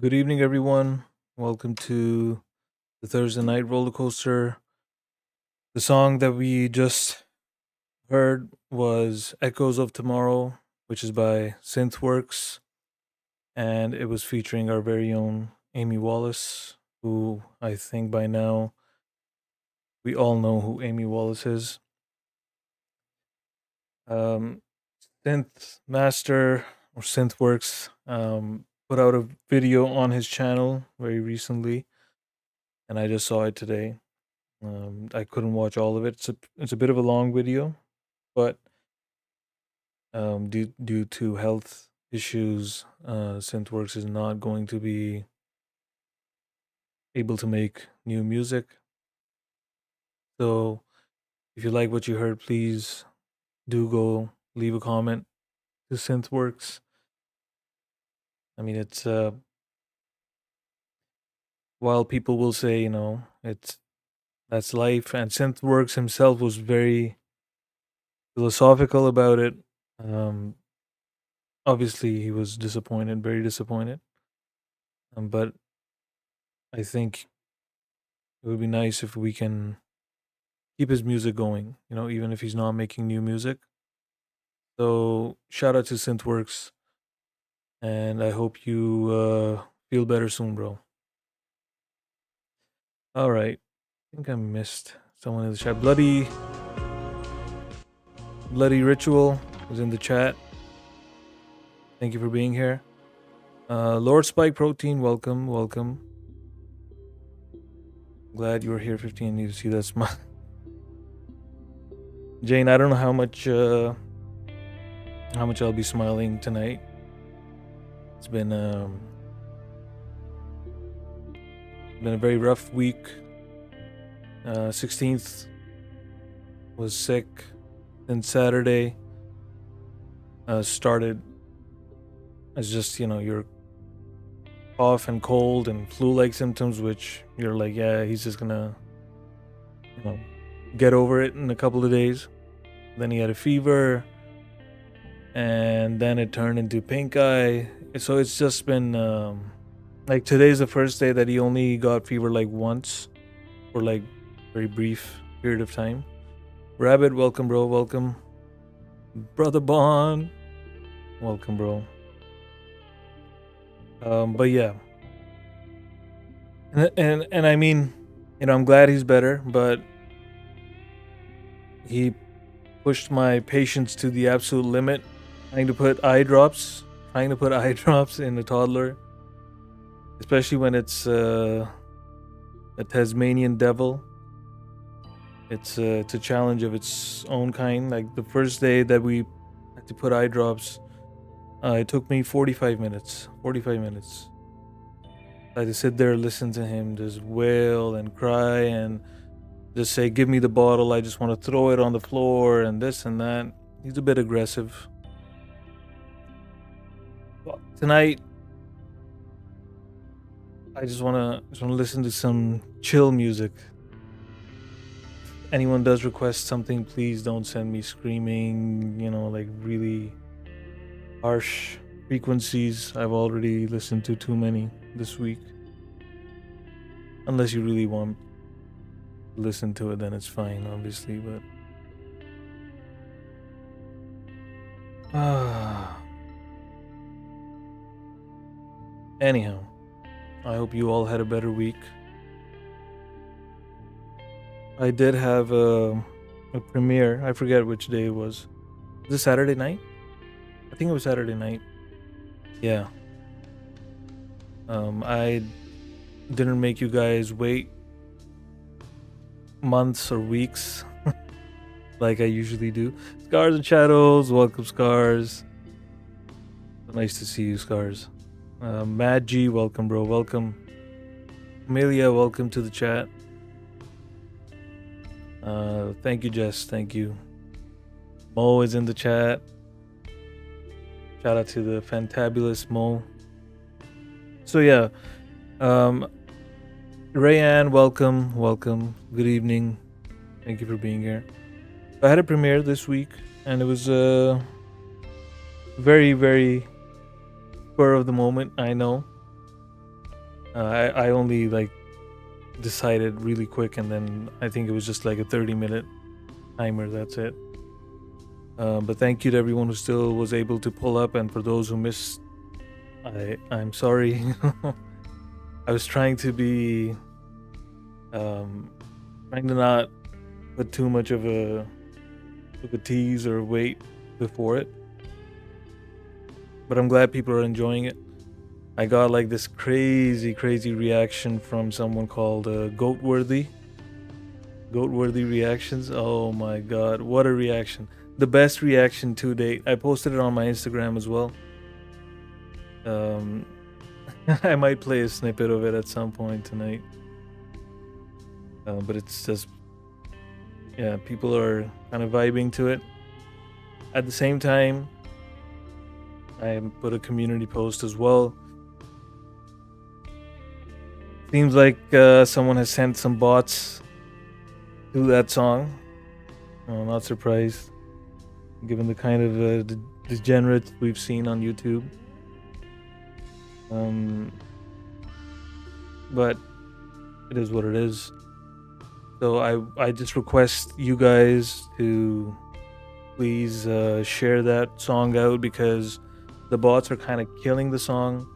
Good evening, everyone. Welcome to the Thursday night roller coaster. The song that we just heard was Echoes of Tomorrow, which is by Synth Works, and it was featuring our very own Amy Wallace, who I think by now we all know who Amy Wallace is. Um, Synth Master or Synth Works put out a video on his channel very recently, and I just saw it today. I couldn't watch all of it. It's a bit of a long video, but due to health issues, Synthworks is not going to be able to make new music. So if you like what you heard, please do go leave a comment to Synthworks. I mean, it's while people will say, it's that's life, and Synthworks himself was very philosophical about it. Um, Obviously, he was disappointed, very disappointed. But I think it would be nice if we can keep his music going, even if he's not making new music. So shout out to Synthworks, and I hope you feel better soon, bro. All right, I think I missed someone in the chat. Bloody Ritual was in the chat. Thank you for being here. Lord Spike Protein, welcome. Glad you were here. 15. Need to see that smile. Jane, I don't know how much I'll be smiling tonight. It's been a very rough week. 16th was sick. Then Saturday started as just your cough and cold and flu-like symptoms, which you're like, yeah, he's just gonna get over it in a couple of days. Then he had a fever, and then it turned into pink eye. So it's just been like today's the first day that he only got fever like once for like very brief period of time. Rabbit, welcome, bro. Welcome. Brother Bond, welcome, bro. But yeah, and I mean, I'm glad he's better, but he pushed my patience to the absolute limit, trying to put eye drops in a toddler, especially when it's a Tasmanian devil. It's a challenge of its own kind. Like the first day that we had to put eye drops, it took me 45 minutes. 45 minutes. I had to sit there, listen to him just wail and cry and just say, "Give me the bottle. I just want to throw it on the floor," and this and that. He's a bit aggressive. Well, tonight, I just wanna listen to some chill music. If anyone does request something, please don't send me screaming, like really harsh frequencies. I've already listened to too many this week. Unless you really want to listen to it, then it's fine, obviously, but anyhow, I hope you all had a better week. I did have a premiere. I forget which day it was. Was it Saturday night? I think it was Saturday night. Yeah. I didn't make you guys wait months or weeks like I usually do. Scars and Shadows, welcome, Scars. Nice to see you, Scars. Mad G, welcome, bro. Welcome. Amelia, welcome to the chat. Thank you, Jess. Thank you. Mo is in the chat. Shout out to the fantabulous Mo. So yeah, Rayanne, welcome. Good evening. Thank you for being here. I had a premiere this week, and it was very, very spur of the moment. I know, I only like decided really quick, and then I think it was just like a 30-minute timer. That's it. But thank you to everyone who still was able to pull up, and for those who missed, I'm sorry. I was trying to be trying to not put too much of a tease or weight before it, but I'm glad people are enjoying it. I got like this crazy reaction from someone called Goatworthy Reactions. Oh my god, what a reaction. The best reaction to date. I posted it on my Instagram as well. I might play a snippet of it at some point tonight. But it's just, yeah, people are kind of vibing to it. At the same time, I put a community post as well. Seems like someone has sent some bots to that song. I'm not surprised, given the kind of degenerates we've seen on YouTube. But it is what it is. So I just request you guys to please share that song out, because the bots are kind of killing the song.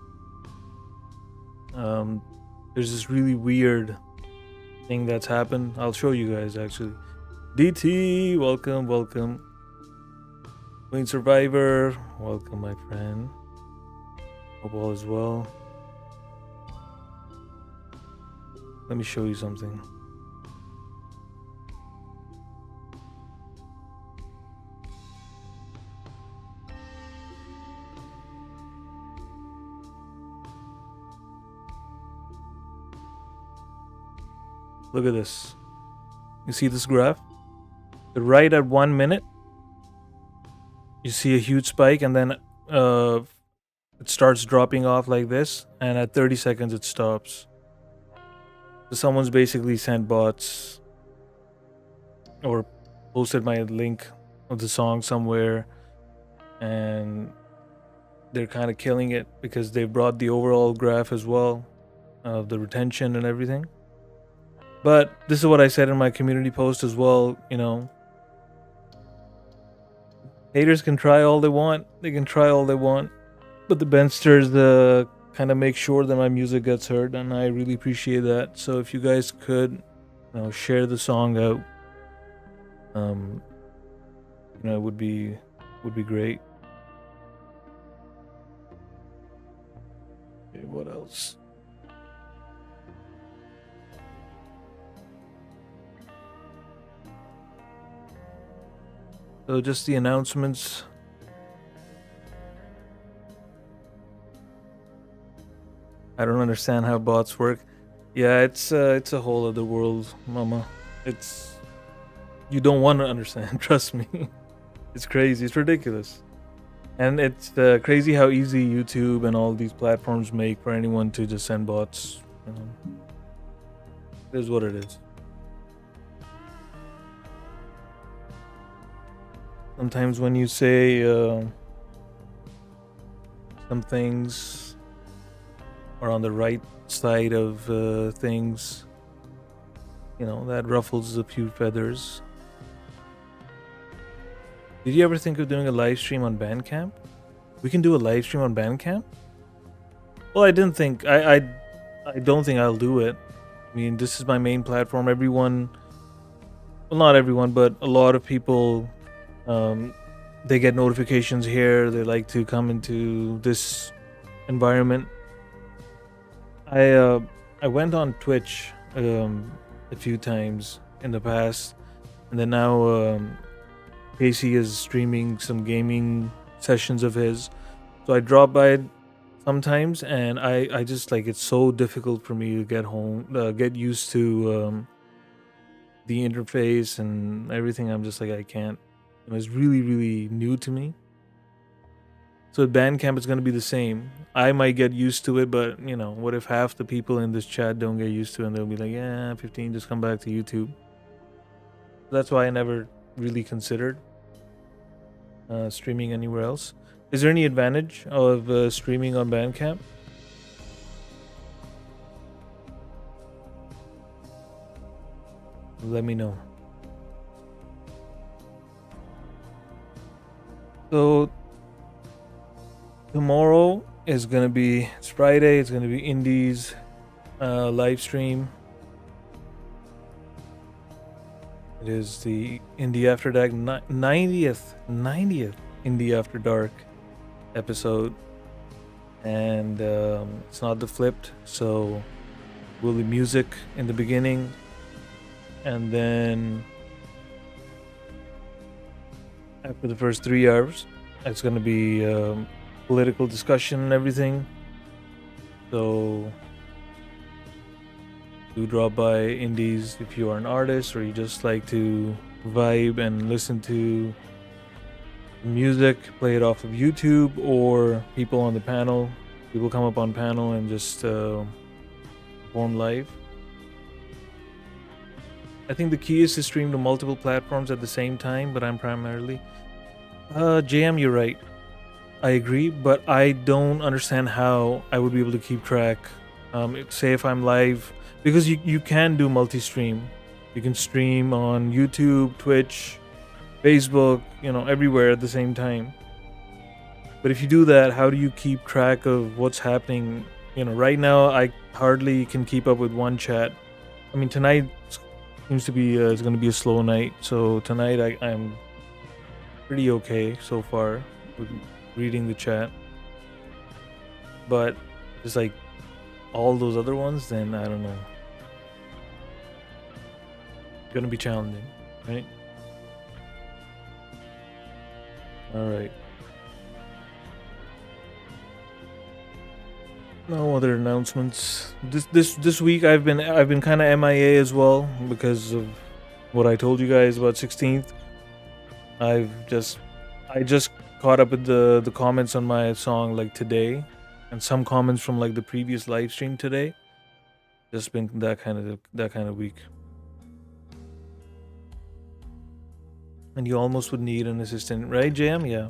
There's this really weird thing that's happened. I'll show you guys actually. DT, welcome. Queen Survivor, welcome my friend. Hope all is well. Let me show you something. Look at this. You see this graph? Right at 1 minute, you see a huge spike, and then it starts dropping off like this, and at 30 seconds it stops. So someone's basically sent bots or posted my link of the song somewhere, and they're kind of killing it because they brought the overall graph as well of the retention and everything. But this is what I said in my community post as well, you know. Haters can try all they want. They can try all they want. But the Bendsters kind of make sure that my music gets heard, and I really appreciate that. So if you guys could, you know, share the song out, you know, it would be great. Okay, what else? So just the announcements. I don't understand how bots work. Yeah, it's a whole other world, mama. You don't want to understand, trust me. It's crazy, it's ridiculous. And it's crazy how easy YouTube and all these platforms make for anyone to just send bots. You know? It is what it is. Sometimes when you say some things are on the right side of things, you know, that ruffles a few feathers. Did you ever think of doing a live stream on Bandcamp? We can do a live stream on Bandcamp? Well, I don't think I'll do it. I mean, this is my main platform. Everyone, well, not everyone, but a lot of people, they get notifications here. They like to come into this environment. I went on Twitch a few times in the past, and then now Casey is streaming some gaming sessions of his, so I drop by sometimes, and I just like, it's so difficult for me to get used to the interface and everything. I'm just like, I can't. It was really new to me. So at Bandcamp, it's going to be the same. I might get used to it, but, you know, what if half the people in this chat don't get used to it, and they'll be like, yeah, 15, just come back to YouTube. That's why I never really considered streaming anywhere else. Is there any advantage of streaming on Bandcamp? let me know. So tomorrow is gonna be, it's Friday, it's gonna be Indies live stream. It is the Indie After Dark 90th Indie After Dark episode, and it's not the flipped, so will be music in the beginning, and then after the first 3 hours it's going to be political discussion and everything. So do drop by Indies if you are an artist or you just like to vibe and listen to music, play it off of YouTube, or people on the panel. People come up on panel and just perform live. I think the key is to stream to multiple platforms at the same time, but I'm primarily... JM, you're right. I agree, but I don't understand how I would be able to keep track. Say if I'm live, because you can do multi-stream. You can stream on YouTube, Twitch, Facebook, everywhere at the same time. But if you do that, how do you keep track of what's happening? Right now I hardly can keep up with one chat. I mean, tonight seems to be it's going to be a slow night, so tonight I'm pretty okay so far with reading the chat. But it's like all those other ones, then I don't know. It's going to be challenging, right? All right. No other announcements. This week I've been kind of MIA as well because of what I told you guys about 16th. I just caught up with the comments on my song like today, and some comments from like the previous live stream today. Just been that kind of week. And you almost would need an assistant, right, Jam? Yeah.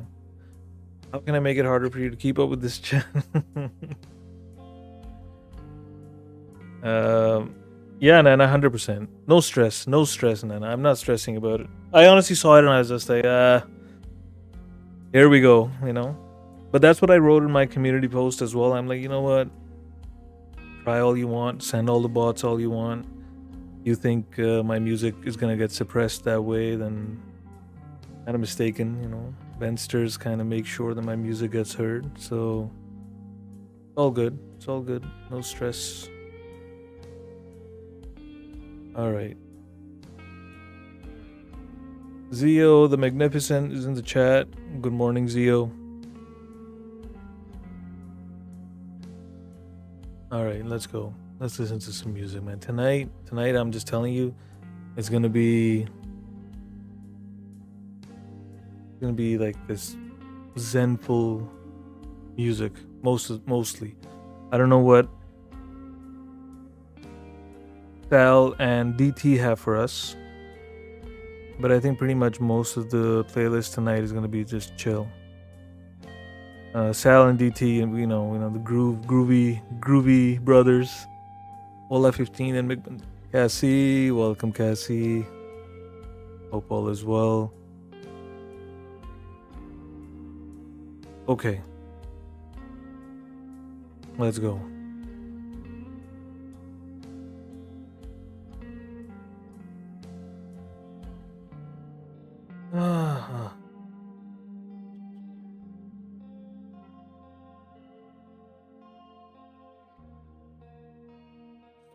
How can I make it harder for you to keep up with this chat? Yeah, Nana, 100%. No stress, Nana. I'm not stressing about it. I honestly saw it and I was just like, here we go, But that's what I wrote in my community post as well. I'm like, you know what? Try all you want, send all the bots all you want. You think my music is gonna get suppressed that way, then kind of mistaken, Bendz kind of make sure that my music gets heard. So it's all good. No stress. All right. Zio the Magnificent is in the chat. Good morning, Zio. All right, let's go. Let's listen to some music, man. Tonight, I'm just telling you, it's gonna be like this zenful music, mostly. I don't know what Sal and DT have for us, but I think pretty much most of the playlist tonight is gonna be just chill. Sal and DT, and the groovy brothers. Ola 15 and Cassie, welcome Cassie. Hope all is well. Okay, let's go. How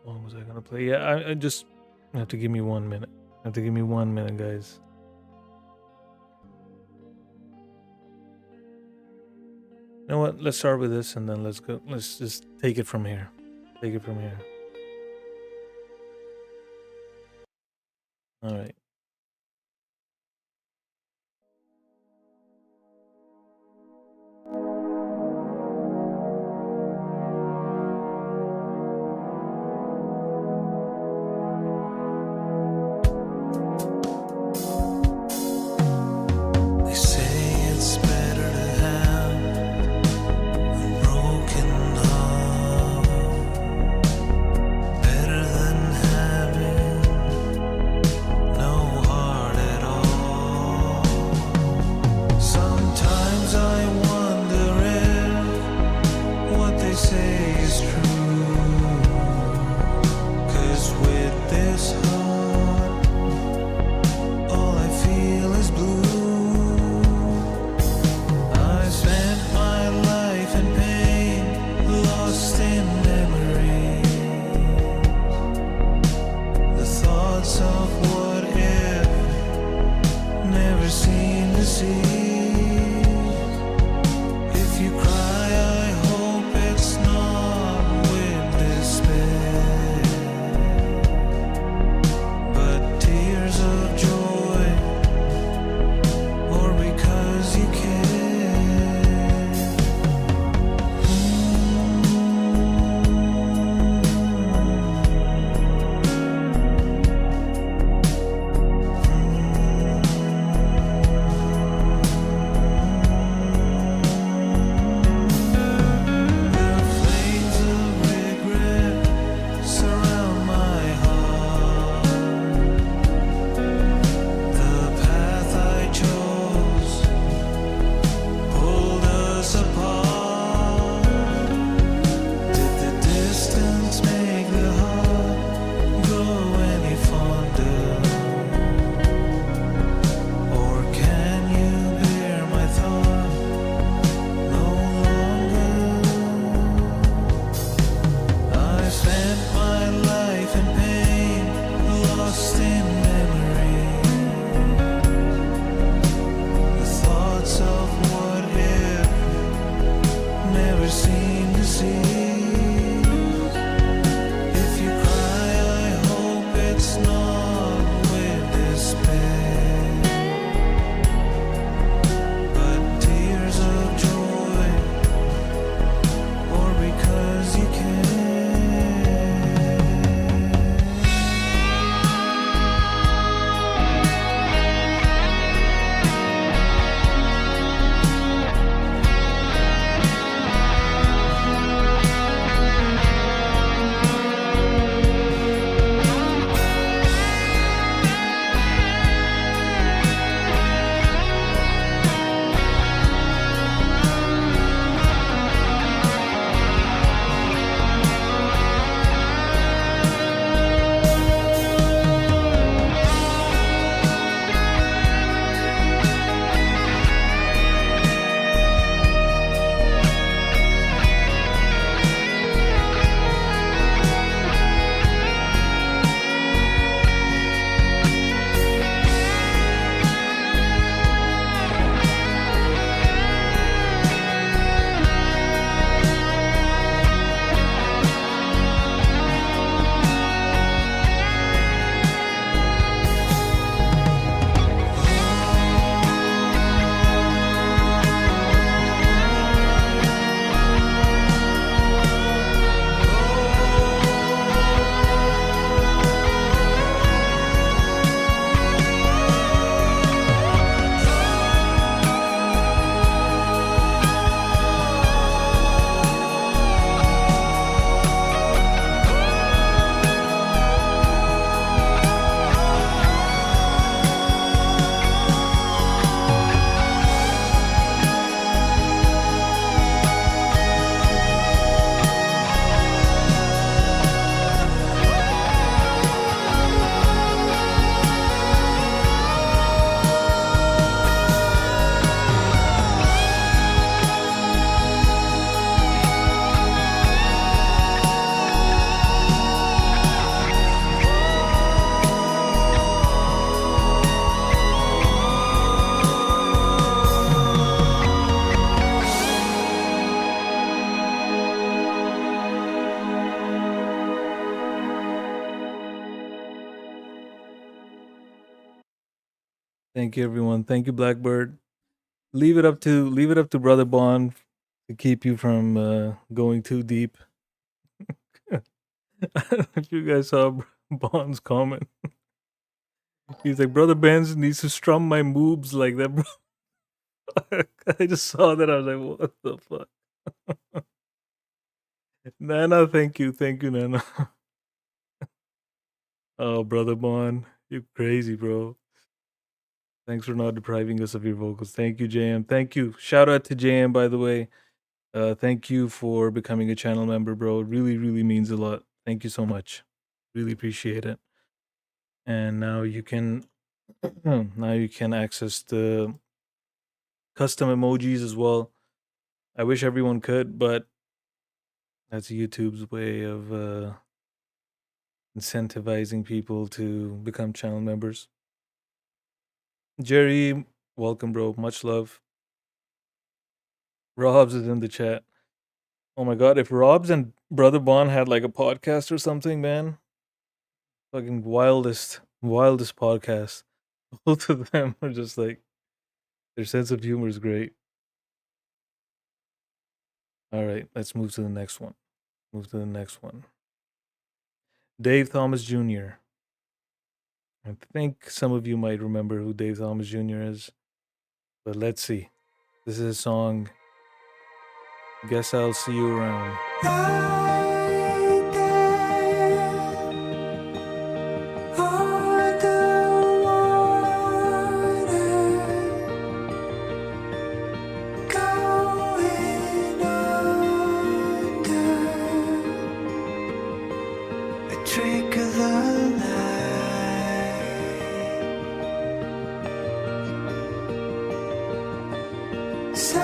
long was I gonna play? Yeah, I just have to give me 1 minute. Guys. You know what? Let's start with this and then let's go. Let's just take it from here. All right. say is true. 'Cause with this heart, all I feel is blue. I spent my life in pain, lost in memory. The thoughts of what if never seem to see. If you cry, I hope it's not with despair, but tears of joy, or because you care. The flames of regret surround my heart. The path I chose pulled us apart. Did the distance make the heart grow any fonder? Or can you bear my thought no longer? I spent my life in pain, lost in memory. The thoughts of what if never seem to cease. If you cry, I hope it's not with despair, but tears of joy, or because you care. Thank you, everyone. Thank you, Blackbird. Leave it up to Brother Bond to keep you from going too deep. I don't know if you guys saw Bond's comment. He's like, Brother Benz needs to strum my moves like that, bro. I just saw that. I was like, what the fuck? Nana, thank you, Nana. Oh, Brother Bond, you're crazy, bro. Thanks for not depriving us of your vocals. Thank you, JM. Thank you. Shout out to JM, by the way. Thank you for becoming a channel member, bro. It really, really means a lot. Thank you so much. Really appreciate it. And now you can access the custom emojis as well. I wish everyone could, but that's YouTube's way of incentivizing people to become channel members. Jerry, welcome, bro. Much love. RobZ is in the chat. Oh my god, if RobZ and Brother Bon had like a podcast or something, man. Fucking wildest podcast. Both of them are just like, their sense of humor is great. All right, let's move to the next one. Dave Thomas Jr. I think some of you might remember who Dave Thomas Jr. is, but let's see. This is a song, Guess I'll See You Around. Right there on the water, going under, a trick of the light. So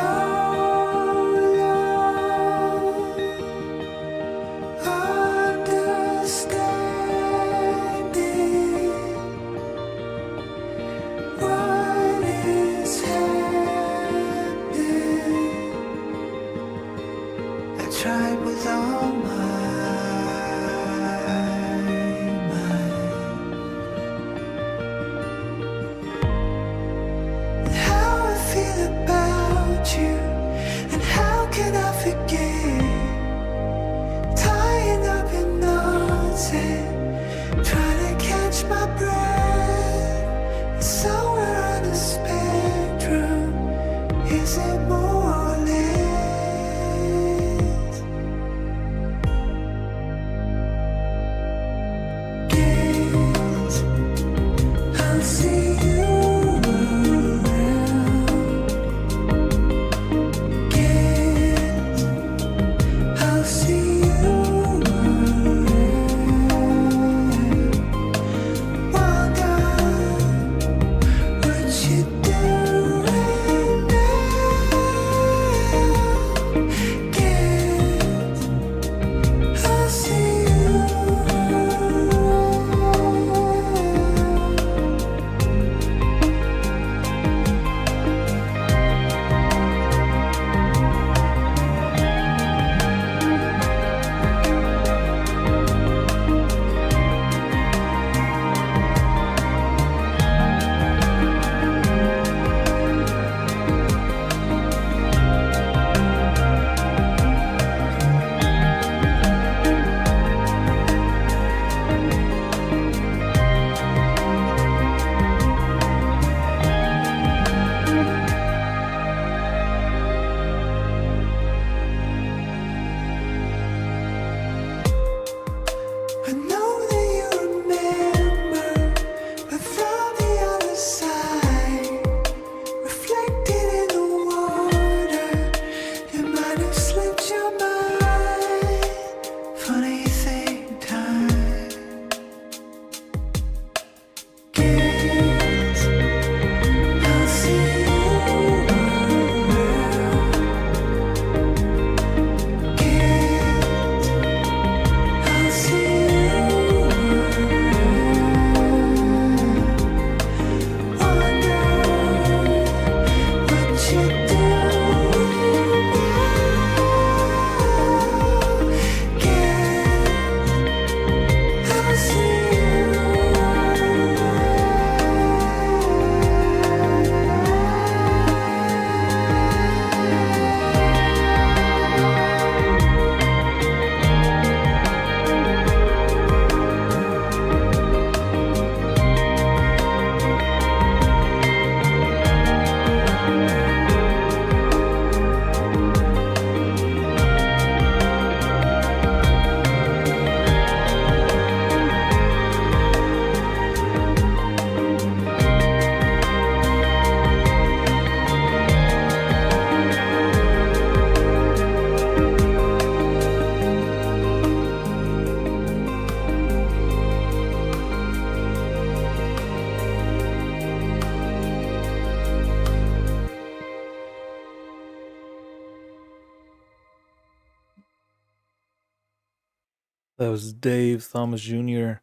That was Dave Thomas Jr.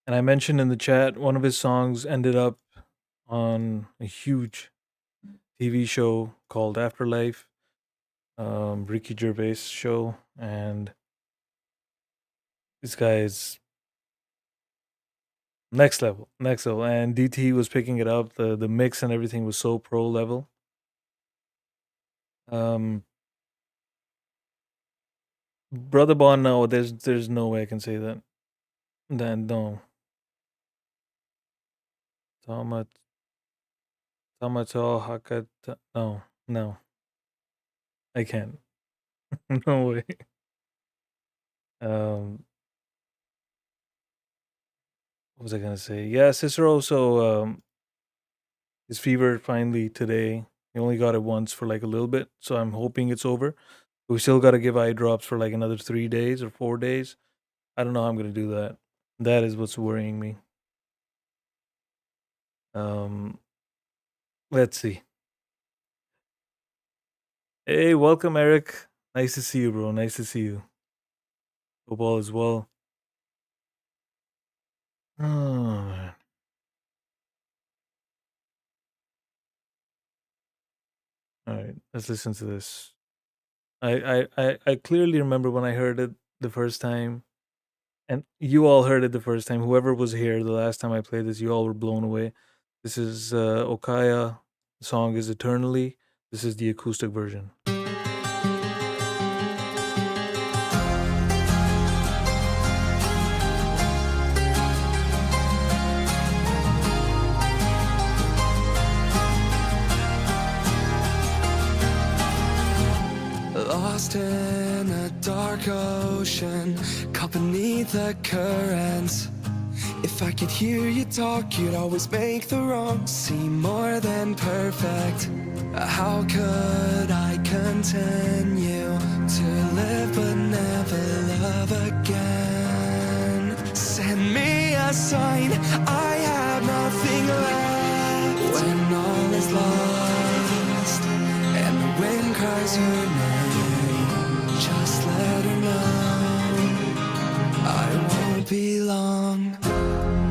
And I mentioned in the chat one of his songs ended up on a huge TV show called Afterlife, Ricky Gervais show, and this guy is next level. And DT was picking it up. The mix and everything was so pro level. Brother Bond, no, there's no way I can say that. Then no. Tama Tamato Hakata. No. I can't. No way. What was I gonna say? Yeah, Cicero. So his fever finally today. He only got it once for like a little bit, so I'm hoping it's over. We still got to give eye drops for like another 3 days or 4 days. I don't know how I'm gonna do that. That is what's worrying me. Let's see. Hey, welcome, Eric. Nice to see you, bro. Nice to see you. Hope all is well. Oh, man. All right, let's listen to this. I clearly remember when I heard it the first time, and you all heard it the first time. Whoever was here the last time I played this, you all were blown away. This is Okaya. The song is Eternally. This is the acoustic version. Lost in a dark ocean, caught beneath the currents. If I could hear you talk, you'd always make the wrong seem more than perfect. How could I continue to live but never love again? Send me a sign, I have nothing left. When all is lost and the wind cries her name, just let her know I won't be long.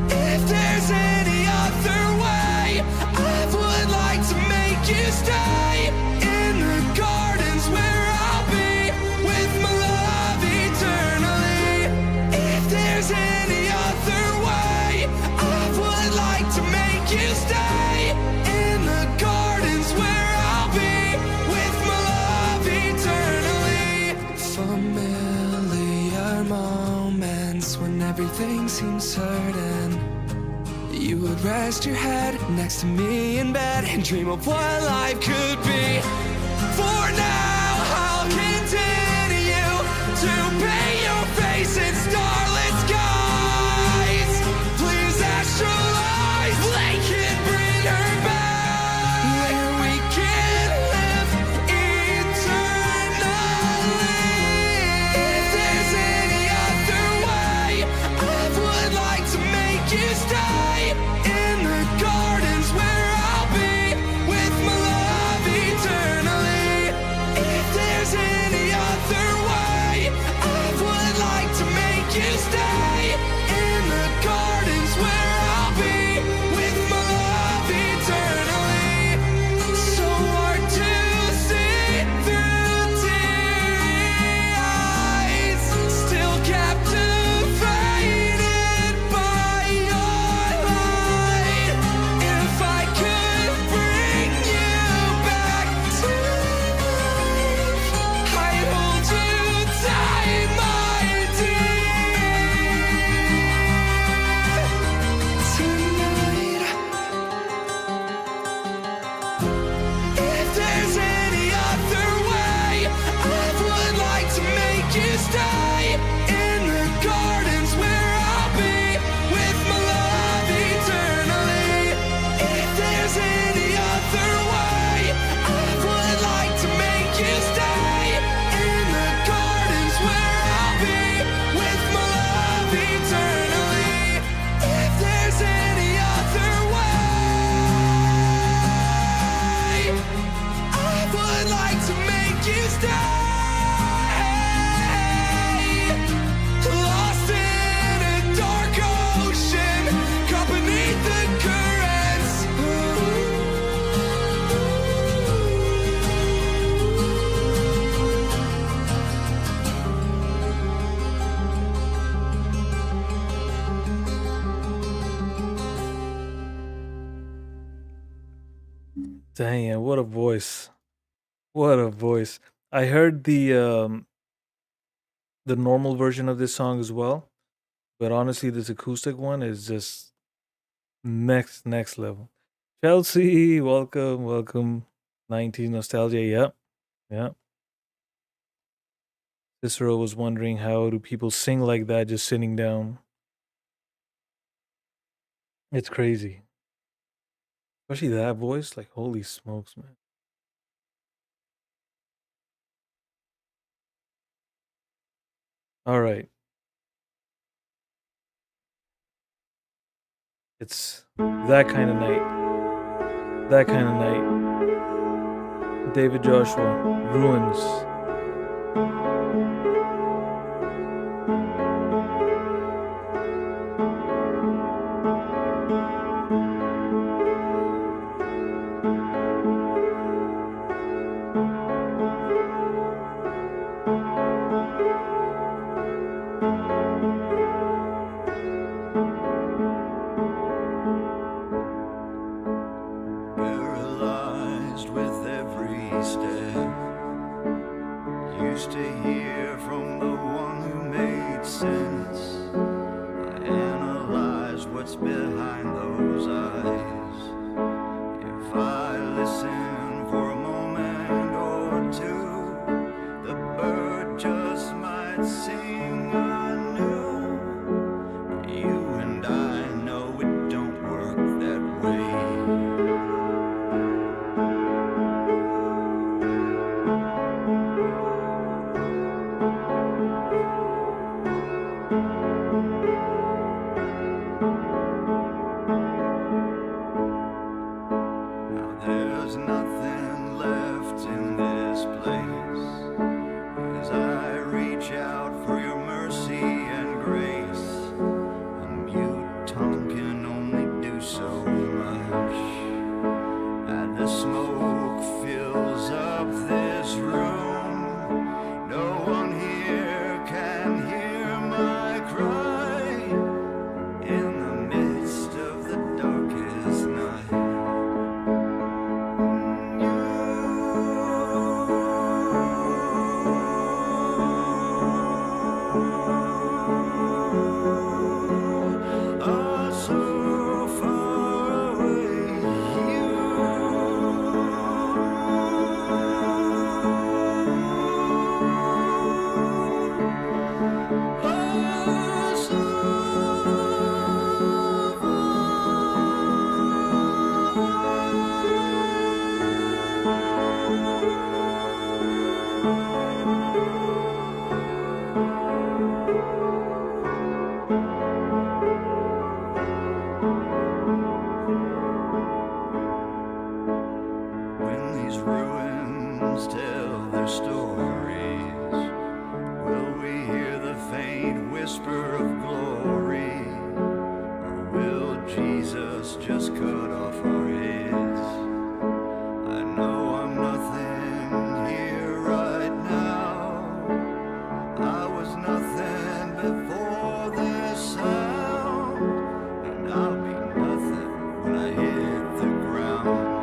If there's any other way, I would like to make you stay in the gardens where I'll be with my love eternally. If there's any other way, I would like to make you stay in the gardens where I'll be with my love eternally. Familiar moments when everything seems certain. You would rest your head next to me in bed and dream of what life could be. For now, I'll continue to paint your face in starlit skies. Please actualize, they can bring her back, where we can live eternally. If there's any other way, I would like to make you stay. You Dang, what a voice. What a voice. I heard the normal version of this song as well, but honestly this acoustic one is just next level. Chelsea, welcome. 90s nostalgia, yep. Yeah. Cicero was wondering how do people sing like that just sitting down. It's crazy. Especially that voice, like holy smokes, man. All right. It's that kind of night. That kind of night. David Joshua, Ruins. Paralyzed with every step, used to hear from the one who made sense. I analyzed what's behind those eyes. If I listen for a moment or two, the bird just might sing anew. You and I know it don't work that way. Now there's nothing left in this place as I reach out for your mercy and grace. A mute tongue can only do so much. And the smoke fills up this room. No one here can hear my cry in the midst of the darkest night. You are so far away. You are so When these ruins tell their stories, will we hear the faint whisper of glory? Or will Jesus just cut off our heads? I know I'm nothing here right now. I was nothing before this sound, and I'll be nothing when I hit the ground.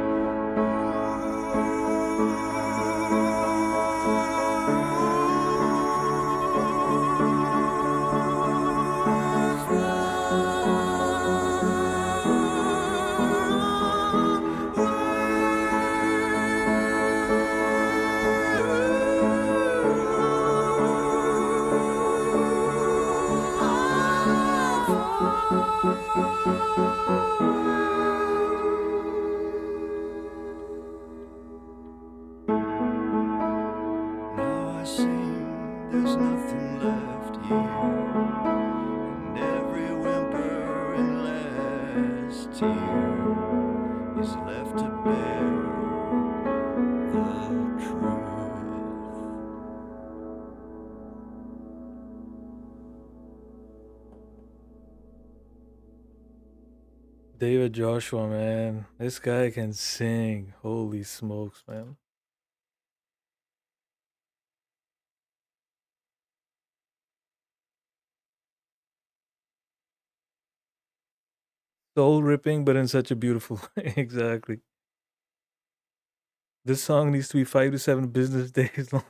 Now I see there's nothing left here, and every whimper and last tear is left to bear the truth. David Joshua, man. This guy can sing. Holy smokes, man. Soul ripping, but in such a beautiful way. Exactly. This song needs to be 5 to 7 business days long.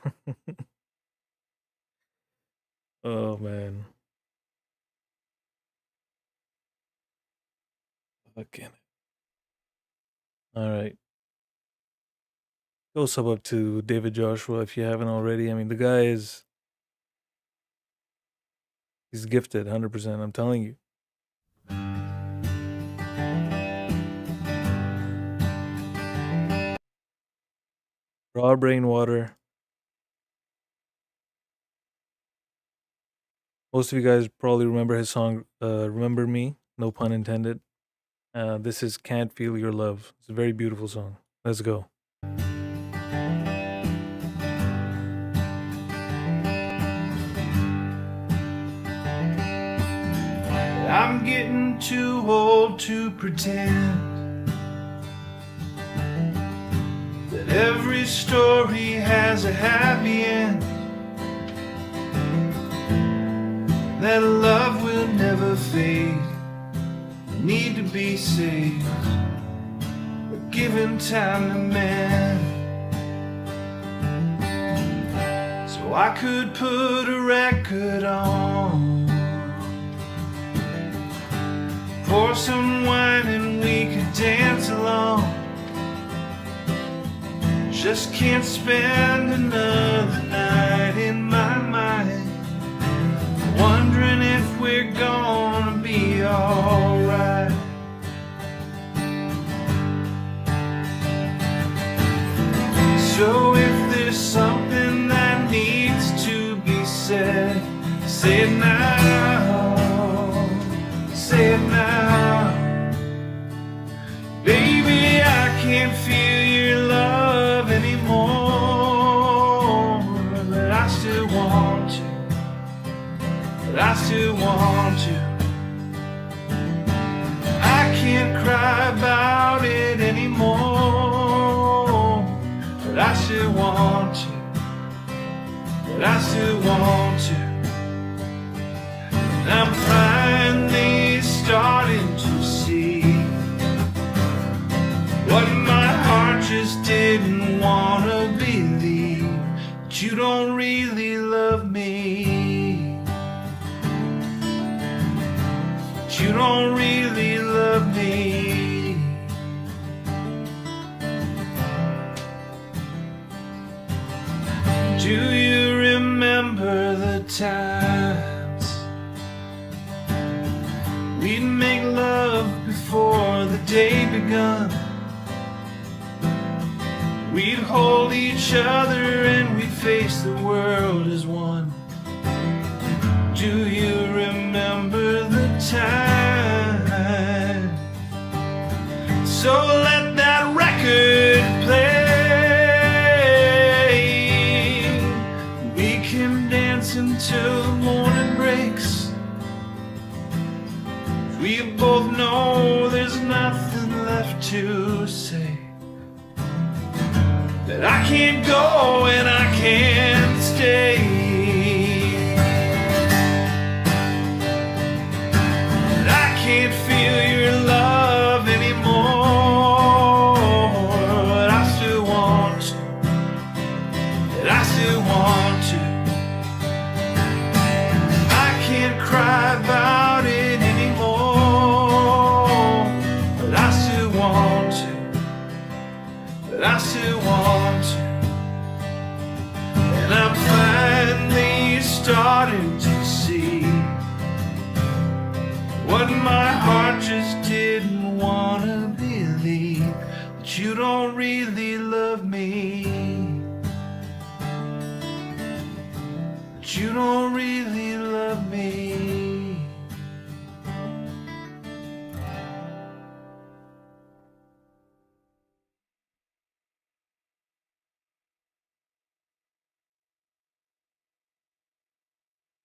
Oh man. Fucking. All right. Go sub up to David Joshua if you haven't already. I mean, the guy is he's gifted 100%. I'm telling you. Raw Brainwater. Most of you guys probably remember his song Remember Me, no pun intended. This is Can't Feel Your Love. It's a very beautiful song. Let's go. I'm getting too old to pretend that every story has a happy end, that love will never fade, need to be saved, but given time to mend. So I could put a record on, pour some wine and we could dance along. Just can't spend another night in my mind, wondering if we're gonna be alright. So if there's something that needs to be said, say it now, say it now. Baby, I can't feel your love anymore, but I still want to, but I still want to. I can't cry about it anymore, but I still want to, but I still want to. And I'm finally starting to see what my heart just didn't want to believe, that you don't really love me, that you don't really love me. Do you remember the times we'd make love before the day begun? We'd hold each other and we'd face the world as one. Do you remember the time? So let that record play. We can dance until the morning breaks. We both know there's nothing left to say, that I can't go and I can't stay. That I can't feel your love anymore, but I still want to, that I still want to. I can't cry about it anymore, but I still want to, but I still want to. And I'm finally starting to see what my heart just didn't want to believe, that you don't really love me, that you don't really love me.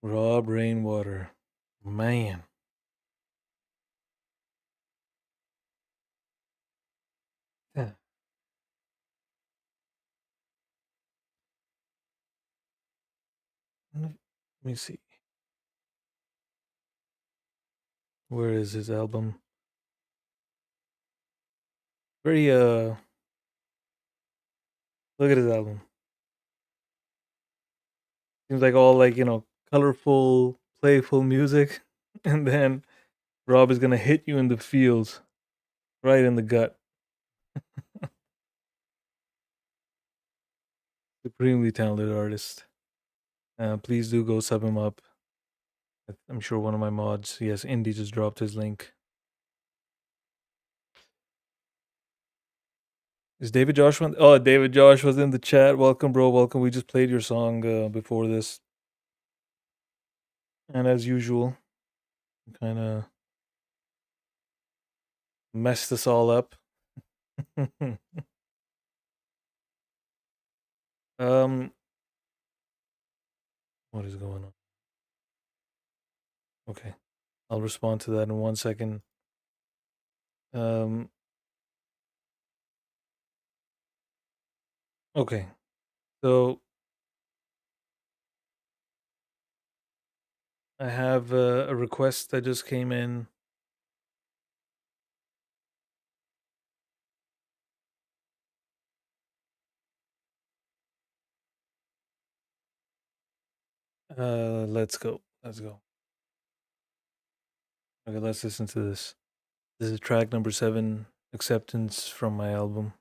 Raw Brainwater. Man. Yeah. Let me see. Where is his album? Very Look at his album. Seems like all like, colorful, playful music. And then Rob is gonna hit you in the feels. Right in the gut. Supremely talented artist. Please do go sub him up. I'm sure one of my mods, yes, Indy just dropped his link. Is David Josh one? Oh, David Josh was in the chat. Welcome, bro. Welcome. We just played your song before this. And as usual, kind of messed us all up. What is going on? Okay. I'll respond to that in 1 second. Okay. So I have a request that just came in. Let's go. Let's go. Okay, let's listen to this. This is track number 7, Acceptance, from my album.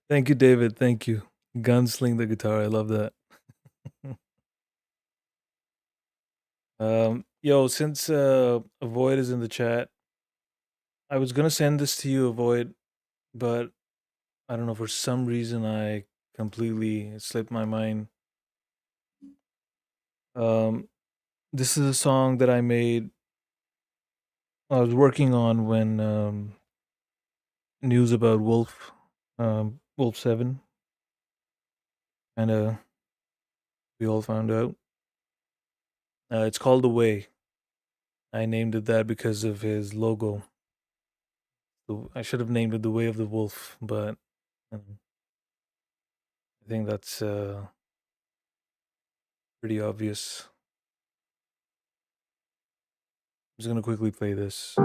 Thank you, David. Thank you. Gunsling the guitar. I love that. Yo, since Avoid is in the chat, I was gonna send this to you, Avoid, but I don't know, for some reason I completely slipped my mind. This is a song that I made. I was working on when news about Wolf 7, and we all found out. It's called The Way. I named it that because of his logo. I should have named it The Way of the Wolf, but I think that's pretty obvious. I'm just gonna quickly play this.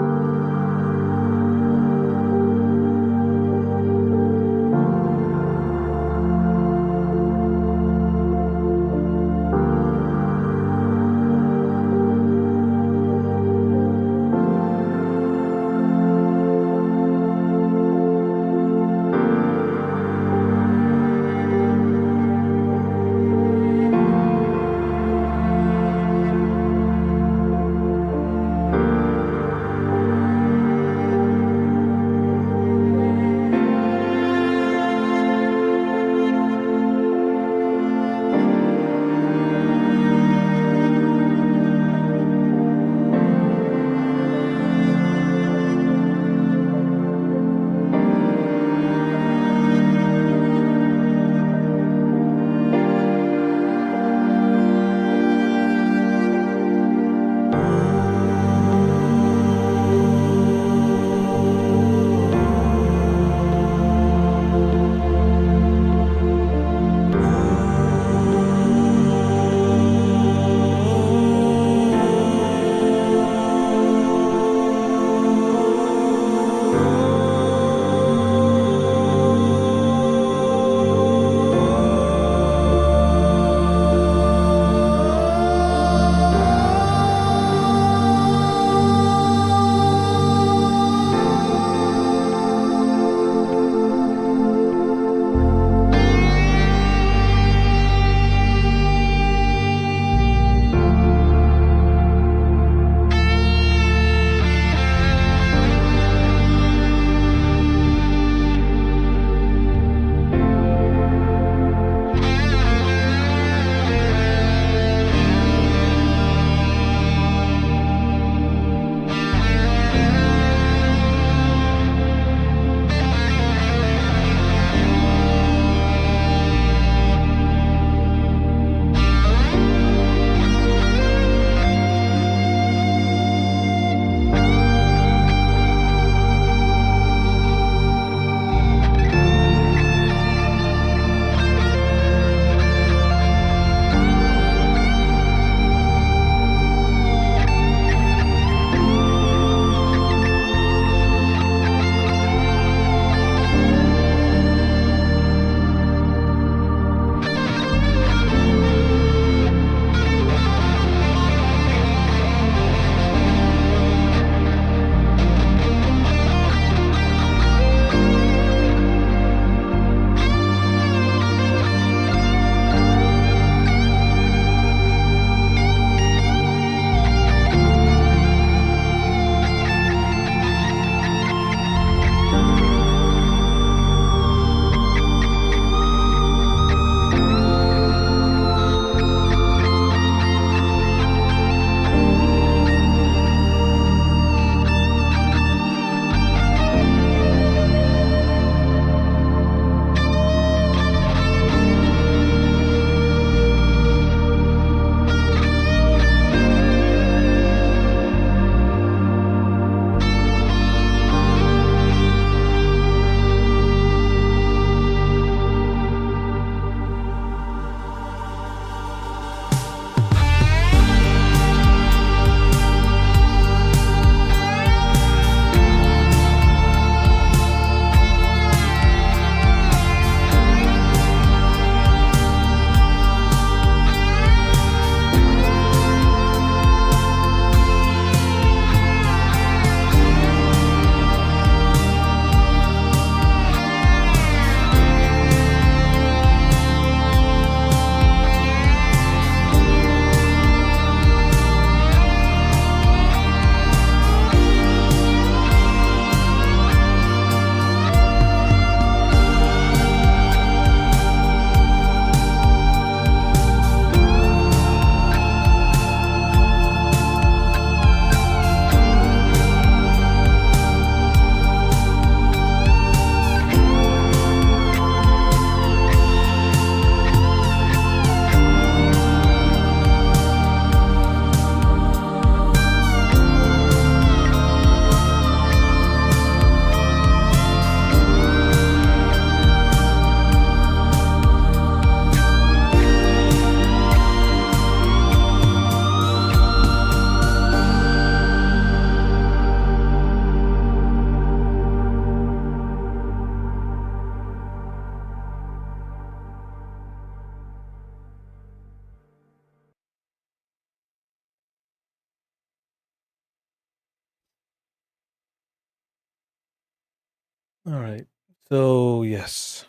All right. So yes,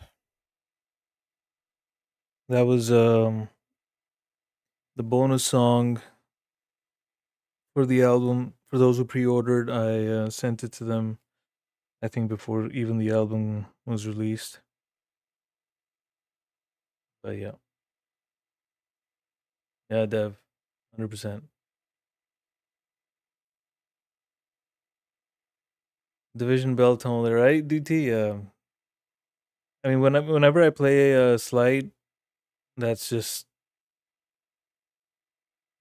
that was the bonus song for the album. For those who pre-ordered, I sent it to them. I think before even the album was released. But yeah, Dev, 100%. Division Bell tone, right? DT. I mean, whenever I play a slide, that's just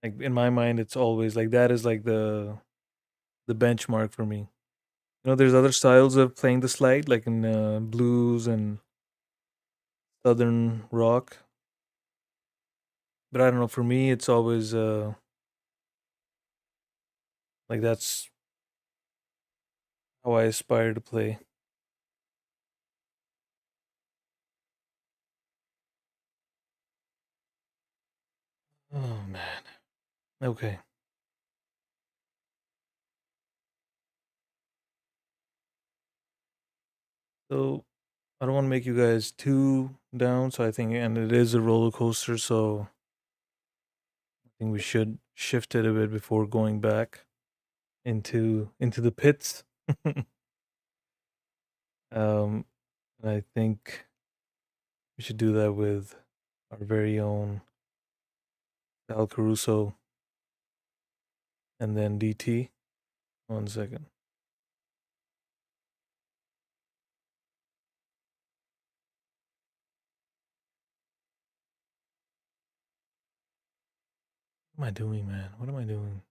like in my mind. It's always like that is like the benchmark for me. There's other styles of playing the slide, like in blues and southern rock. But I don't know. For me, it's always like that's how I aspire to play. Oh man. Okay. So I don't want to make you guys too down. So I think, and it is a roller coaster. So I think we should shift it a bit before going back into the pits. um, and I think we should do that with our very own Al Caruso and then DT. 1 second. What am I doing, man? What am I doing?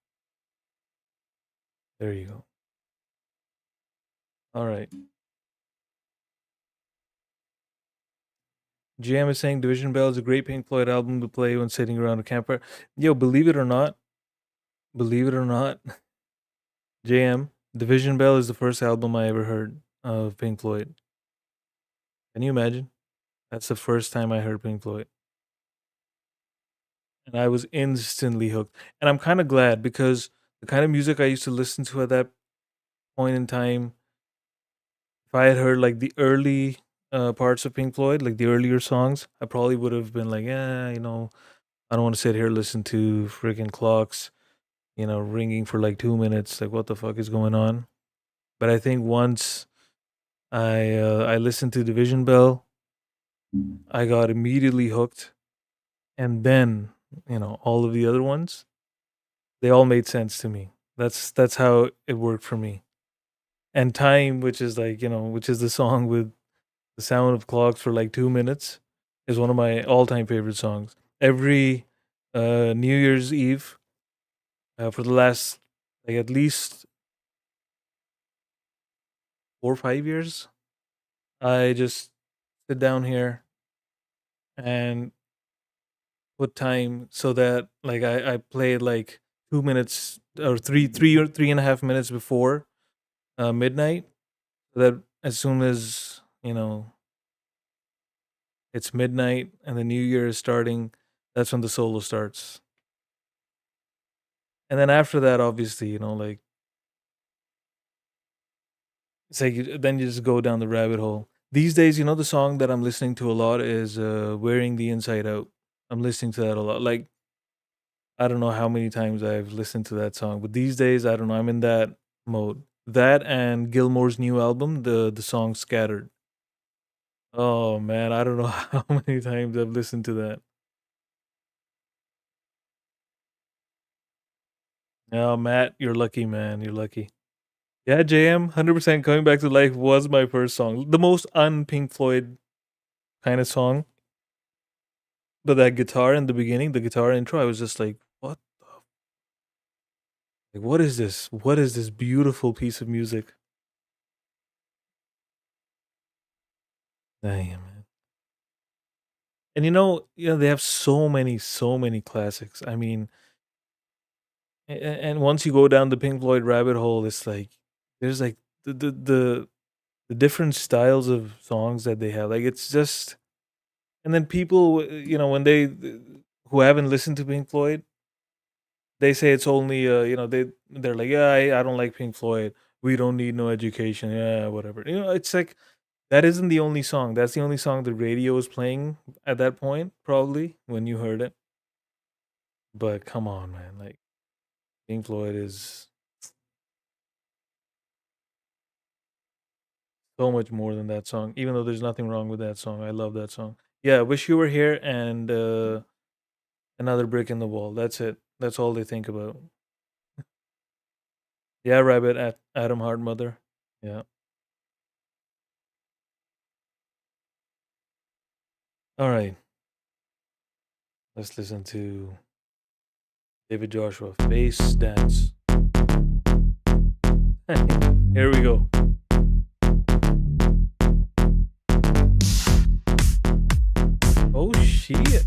There you go. All right. GM is saying Division Bell is a great Pink Floyd album to play when sitting around a campfire. Yo, believe it or not, JM, Division Bell is the first album I ever heard of Pink Floyd. Can you imagine? That's the first time I heard Pink Floyd. And I was instantly hooked. And I'm kind of glad because the kind of music I used to listen to at that point in time, if I had heard like the early parts of Pink Floyd, like the earlier songs, I probably would have been like, yeah, I don't want to sit here listen to freaking clocks, ringing for like 2 minutes. Like, what the fuck is going on? But I think once I listened to Division Bell, I got immediately hooked, and then all of the other ones, they all made sense to me. That's how it worked for me. And Time, which is like which is the song with the sound of clocks for like 2 minutes, is one of my all-time favorite songs. Every New Year's Eve, for the last like at least 4 or 5 years, I just sit down here and put time so that like I play it like 2 minutes or three and a half minutes before midnight. So that as soon as it's midnight and the new year is starting, that's when the solo starts. And then after that, obviously, like it's like then you just go down the rabbit hole. These days, the song that I'm listening to a lot is "Wearing the Inside Out." I'm listening to that a lot. Like I don't know how many times I've listened to that song, but these days I don't know. I'm in that mode. That and Gilmore's new album, the song "Scattered." Oh man, I don't know how many times I've listened to that. Oh, Matt, you're lucky, man. You're lucky. Yeah, JM, 100% Coming Back to Life was my first song. The most un-Pink Floyd kind of song. But that guitar in the beginning, the guitar intro, I was just like, what the like what is this? What is this beautiful piece of music? Damn, man. And they have so many classics. I mean, and once you go down the Pink Floyd rabbit hole, it's like there's like the different styles of songs that they have. Like it's just, and then people, when they who haven't listened to Pink Floyd, they say it's only they're like, yeah, I don't like Pink Floyd. We don't need no education. Yeah, whatever. It's like That isn't the only song. That's the only song the radio was playing at that point, probably when you heard it. But come on, man! Like Pink Floyd is so much more than that song. Even though there's nothing wrong with that song, I love that song. Yeah, Wish You Were Here and Another Brick in the Wall. That's it. That's all they think about. Yeah, Rabbit at Adam Hart Mother. Yeah. All right. Let's listen to David Joshua, Face Dance. Here we go. Oh shit.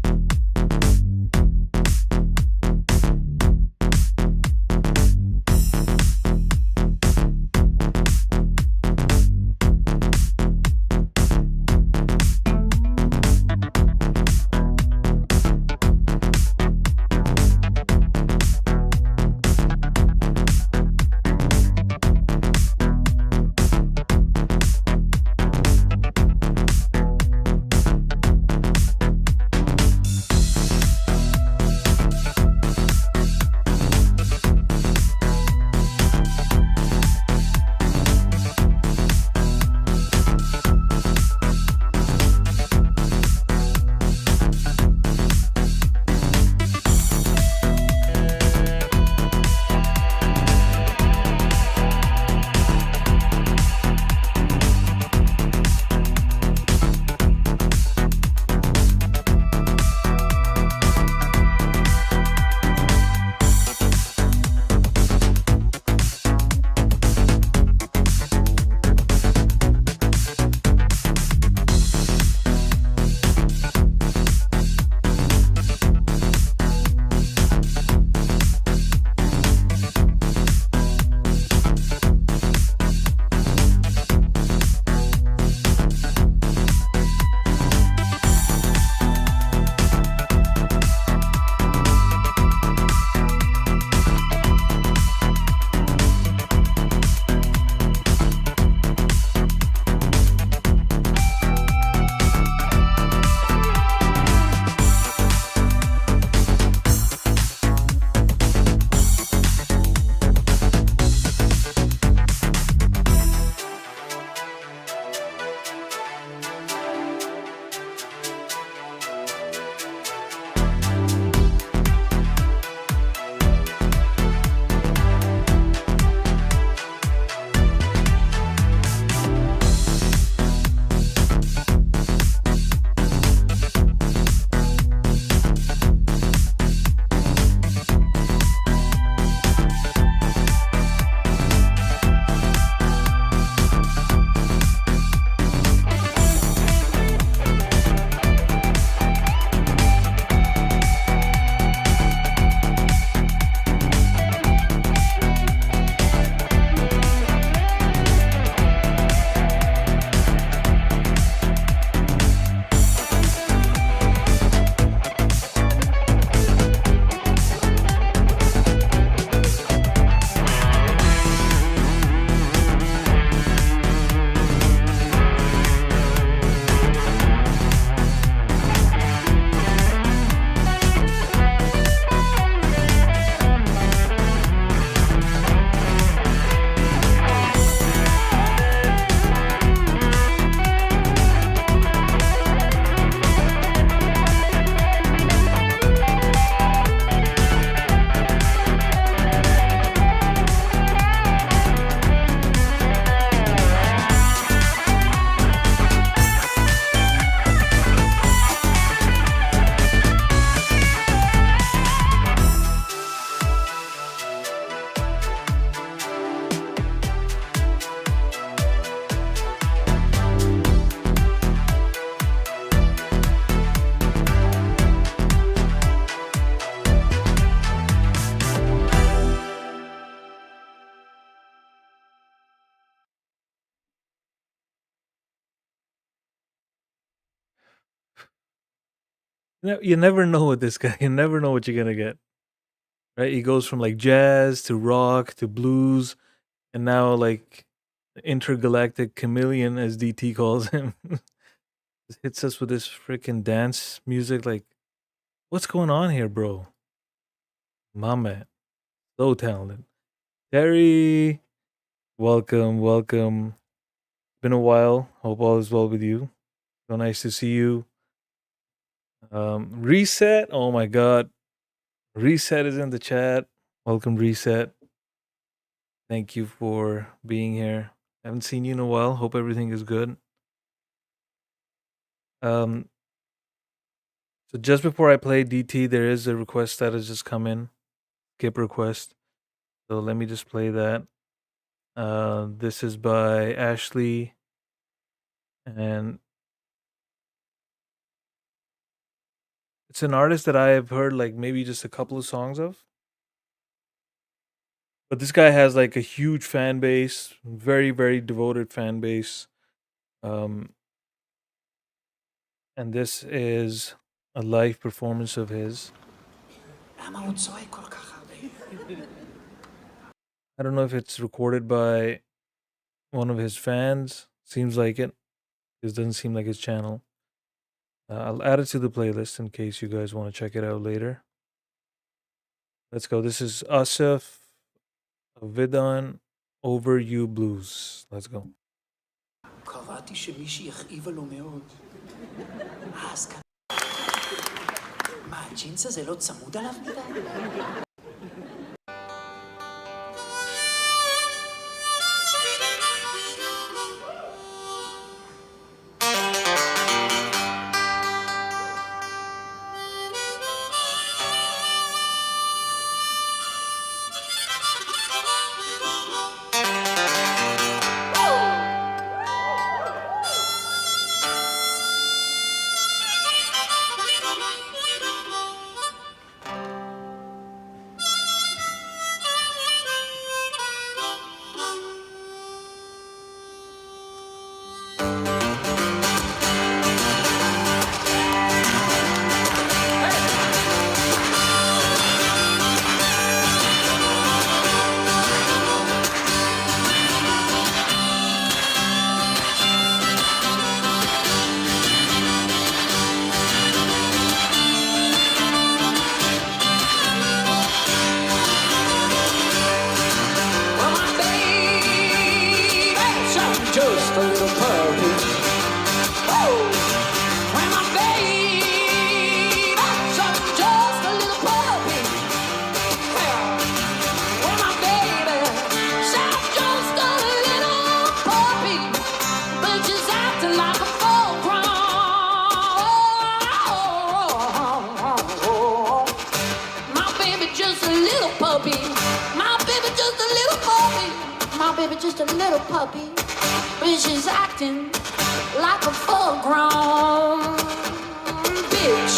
You never know with this guy. You never know what you're gonna get. Right? He goes from like jazz to rock to blues, and now like The intergalactic chameleon, as DT calls him. Just hits us with this freaking dance music. Like, what's going on here, bro? My man. So talented. Terry, welcome, welcome. Been a while. Hope all is well with you. So nice to see you. Reset. Oh my god. Reset is in the chat. Welcome, Reset. Thank you for being here. Haven't seen you in a while. Hope everything is good. So just before I play DT, there is a request that has just come in. Skip request. So let me just play that. This is by Ashley, and it's an artist that I have heard like maybe just a couple of songs of. But this guy has like a huge fan base, very, very devoted fan base. And this is a live performance of his. I don't know if it's recorded by one of his fans. Seems like it. This doesn't seem like his channel. I'll add it to the playlist in case you guys want to check it out later. Let's go. This is Asif Vidon, Over You Blues. Let's go. קראתי שמישהי הכאיבה לו מאוד. אז כאן... מה, הג'ינס הזה לא צמוד עליו מדי? Just a little puppy, but she's acting like a full-grown bitch.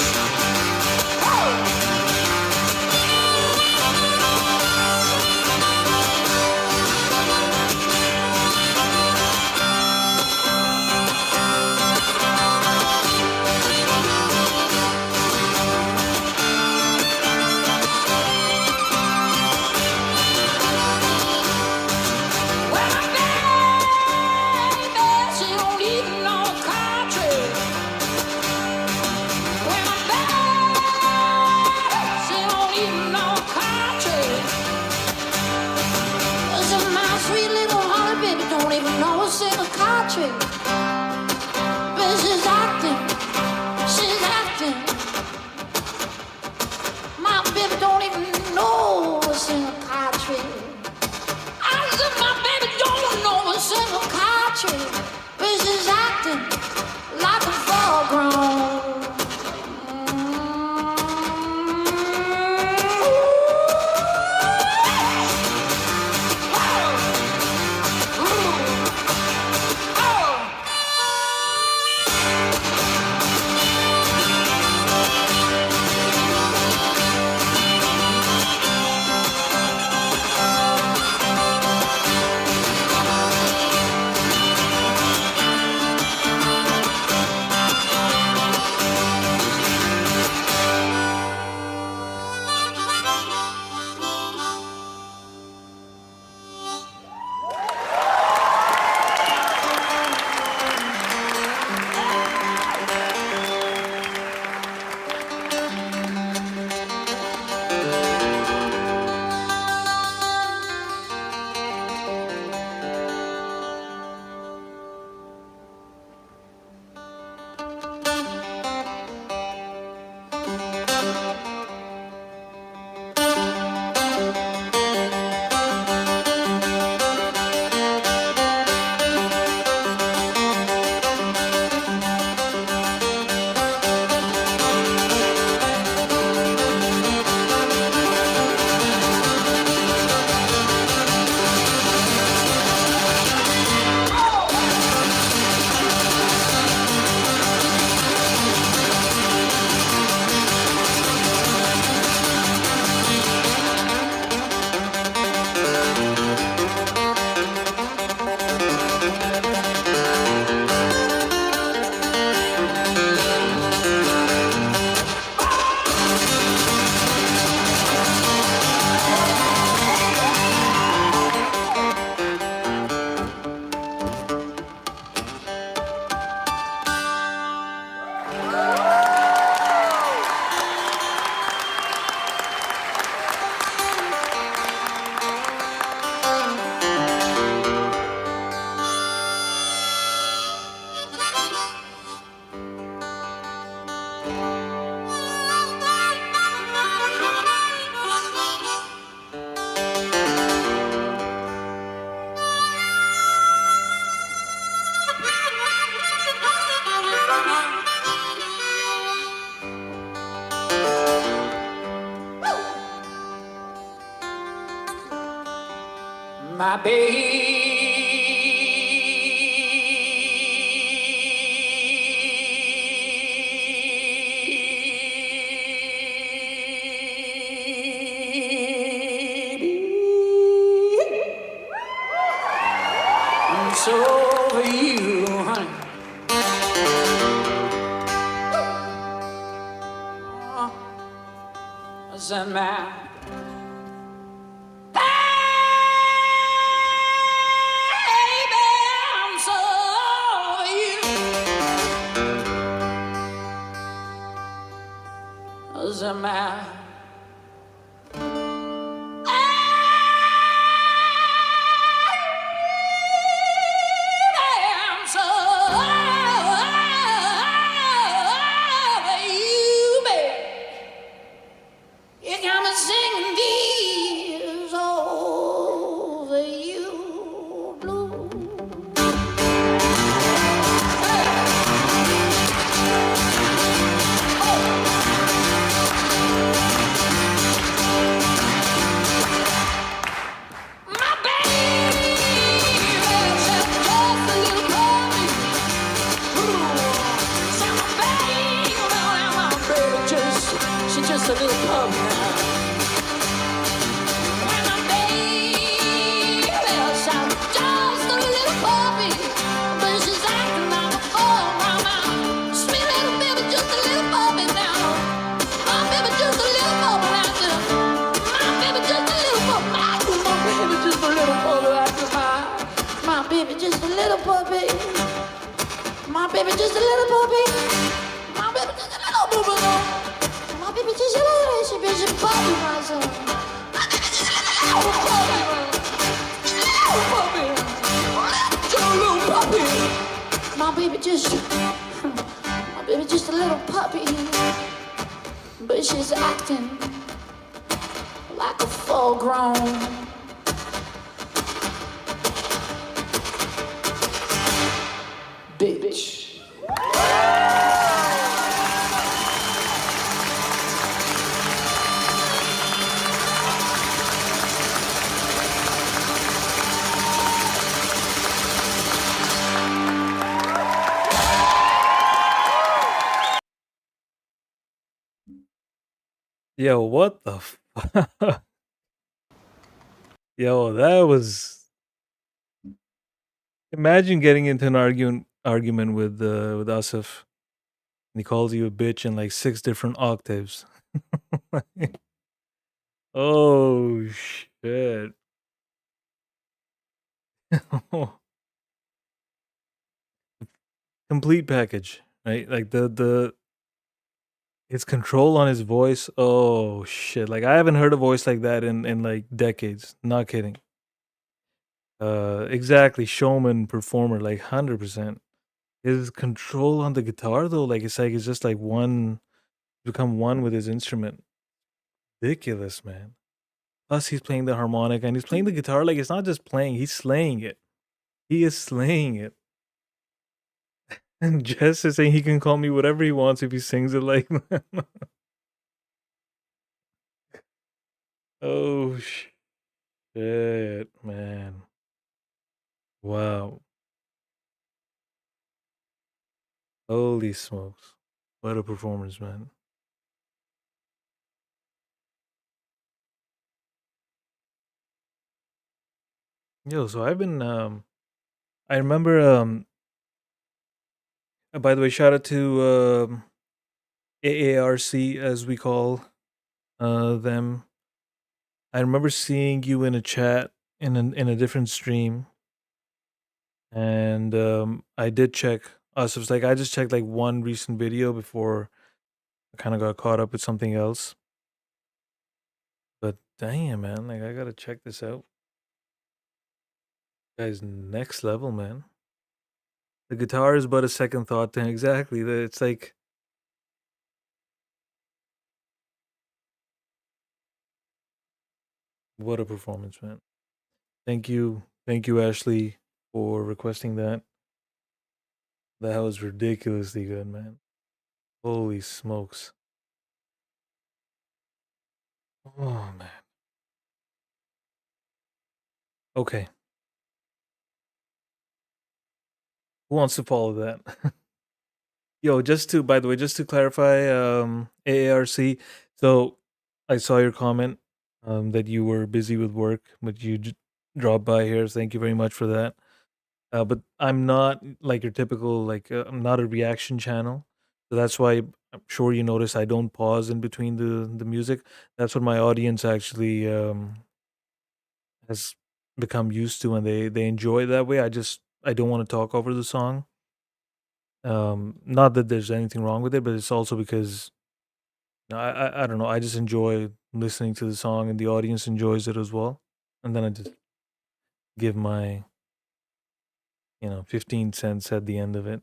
But she's acting. My baby don't even know a single country. I said my baby don't know a single country. But she's acting like a full-grown. It's over you, honey. What's that matter? Baby, I'm so over you. What's that matter? A little pub now. When my baby sounds just a little puppy, but she's acting like a full mama. Sweet little baby, just a little puppy now. My baby, just a little puppy after. My baby, just a little puppy. My baby, just a little puppy after. My baby, just a little puppy. My baby, just a little puppy. My baby, just a little puppy now. My baby just a little puppy, my son. My baby just a little puppy. Just a little puppy. My baby just a little puppy. But she's acting like a full-grown bitch. Yo, what the fuck? Yo, that was. Imagine getting into an argument with Asif, and he calls you a bitch in like 6 different octaves. Oh shit! Complete package, right? Like the his control on his voice. Oh shit! Like I haven't heard a voice like that in like decades. Not kidding. Exactly, showman, performer, like 100%. His control on the guitar though, like it's just like become one with his instrument. Ridiculous, man. Plus he's playing the harmonica and he's playing the guitar like it's not just playing, he's slaying it. He is slaying it. And Jess is saying he can call me whatever he wants if he sings it like that. Oh shit, man. Wow. Holy smokes. What a performance, man. Yo, so I've been I remember by the way, shout out to AARC as we call them. I remember seeing you in a chat in a different stream, and I did check. So it's like I just checked like one recent video before I kind of got caught up with something else. But damn, man, like I gotta check this out. Guys, next level, man. The guitar is but a second thought to him. Exactly. It's like what a performance, man. Thank you, Ashley, for requesting that. That was ridiculously good, man. Holy smokes. Oh man. Okay. Who wants to follow that? Yo, by the way, just to clarify, AARC. So I saw your comment that you were busy with work, but you dropped by here. Thank you very much for that. But I'm not like your typical I'm not a reaction channel, so that's why I'm sure you notice I don't pause in between the music. That's what my audience actually has become used to, and they enjoy it that way. I don't want to talk over the song. Not that there's anything wrong with it, but it's also because I don't know. I just enjoy listening to the song, and the audience enjoys it as well. And then I just give my 15 cents at the end of it.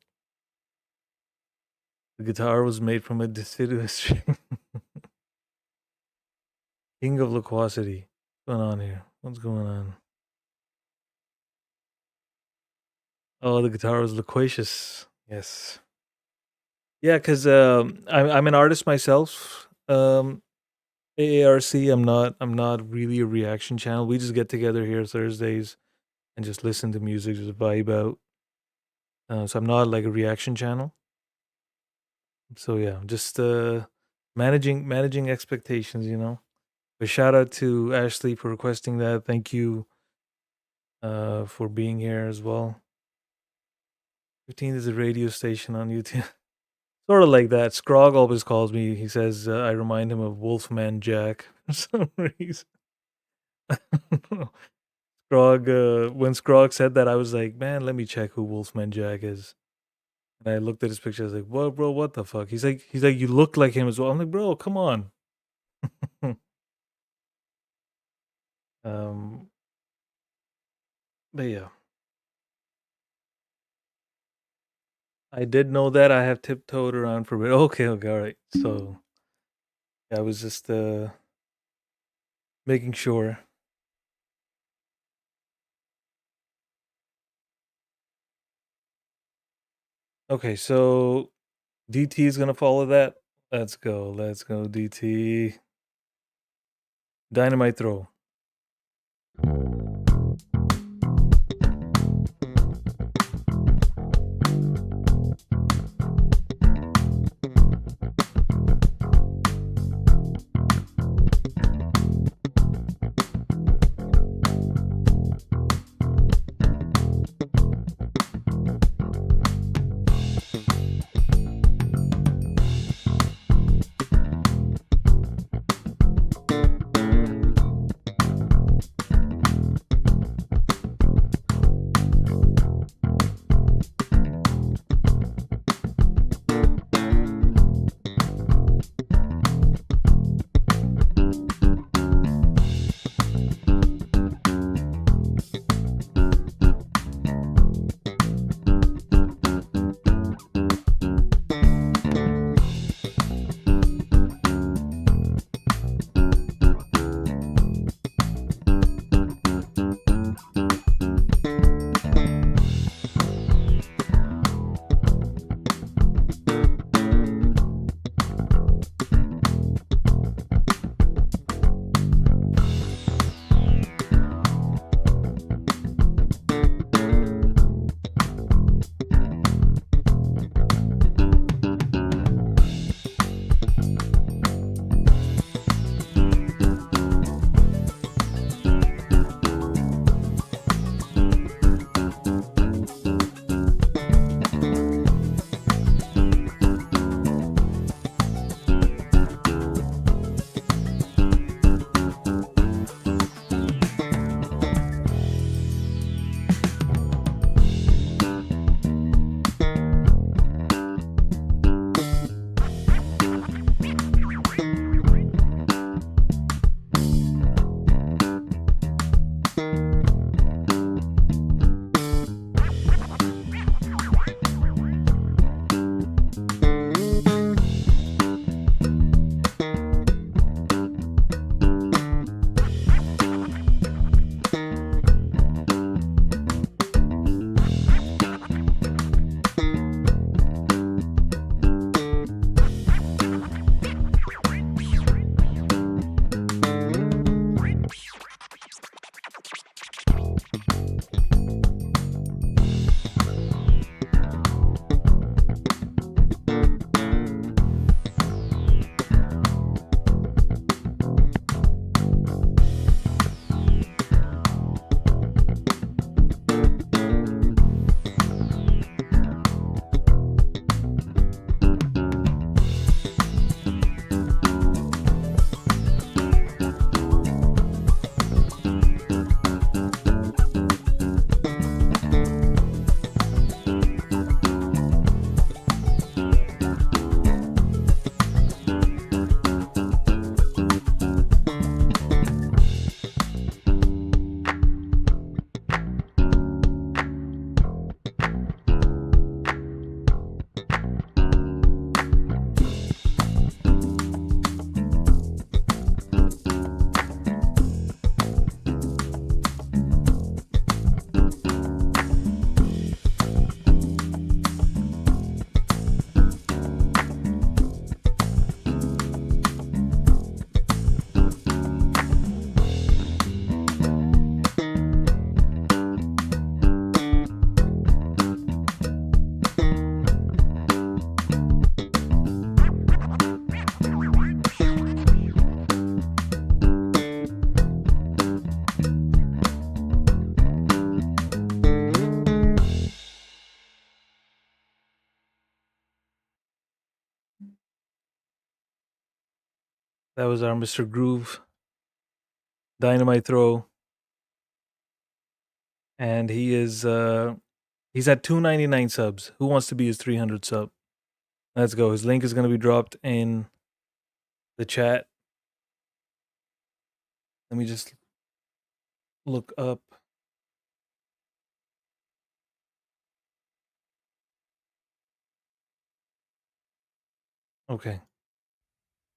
The guitar was made from a deciduous string. King of loquacity. What's going on here? What's going on? Oh, the guitar was loquacious. Yes. Yeah, because I'm an artist myself. AARC. I'm not really a reaction channel. We just get together here Thursdays and just listen to music, just vibe out. So I'm not like a reaction channel. So yeah, just managing expectations, But shout out to Ashley for requesting that. Thank you for being here as well. 15 is a radio station on YouTube. Sort of like that. Scrog always calls me. He says I remind him of Wolfman Jack for some reason. Scrog, when Scrog said that, I was like, man, let me check who Wolfman Jack is. And I looked at his picture. I was like, "What, bro? What the fuck?" He's like, you look like him as well. I'm like, bro, come on. um, but yeah, I did know that. I have tiptoed around for a bit. Okay, all right. So I was just making sure. Okay, so DT is gonna follow that. Let's go, DT. Dynamite throw. That was our Mr. Groove Dynamite Throw. And he is he's at 299 subs. Who wants to be his 300 sub? Let's go. His link is going to be dropped in the chat. Let me just look up. Okay.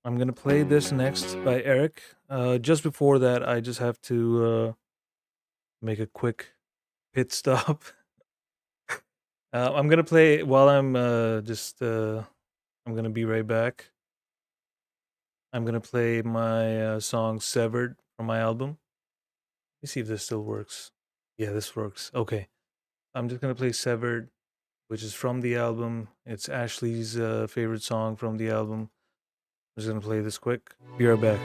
I'm going to play this next by Eric. Just before that, I just have to make a quick pit stop. I'm going to play while I'm I'm going to be right back. I'm going to play my song Severed from my album. Let me see if this still works. Yeah, this works. Okay. I'm just going to play Severed, which is from the album. It's Ashley's favorite song from the album. I'm just going to play this quick. Be right back.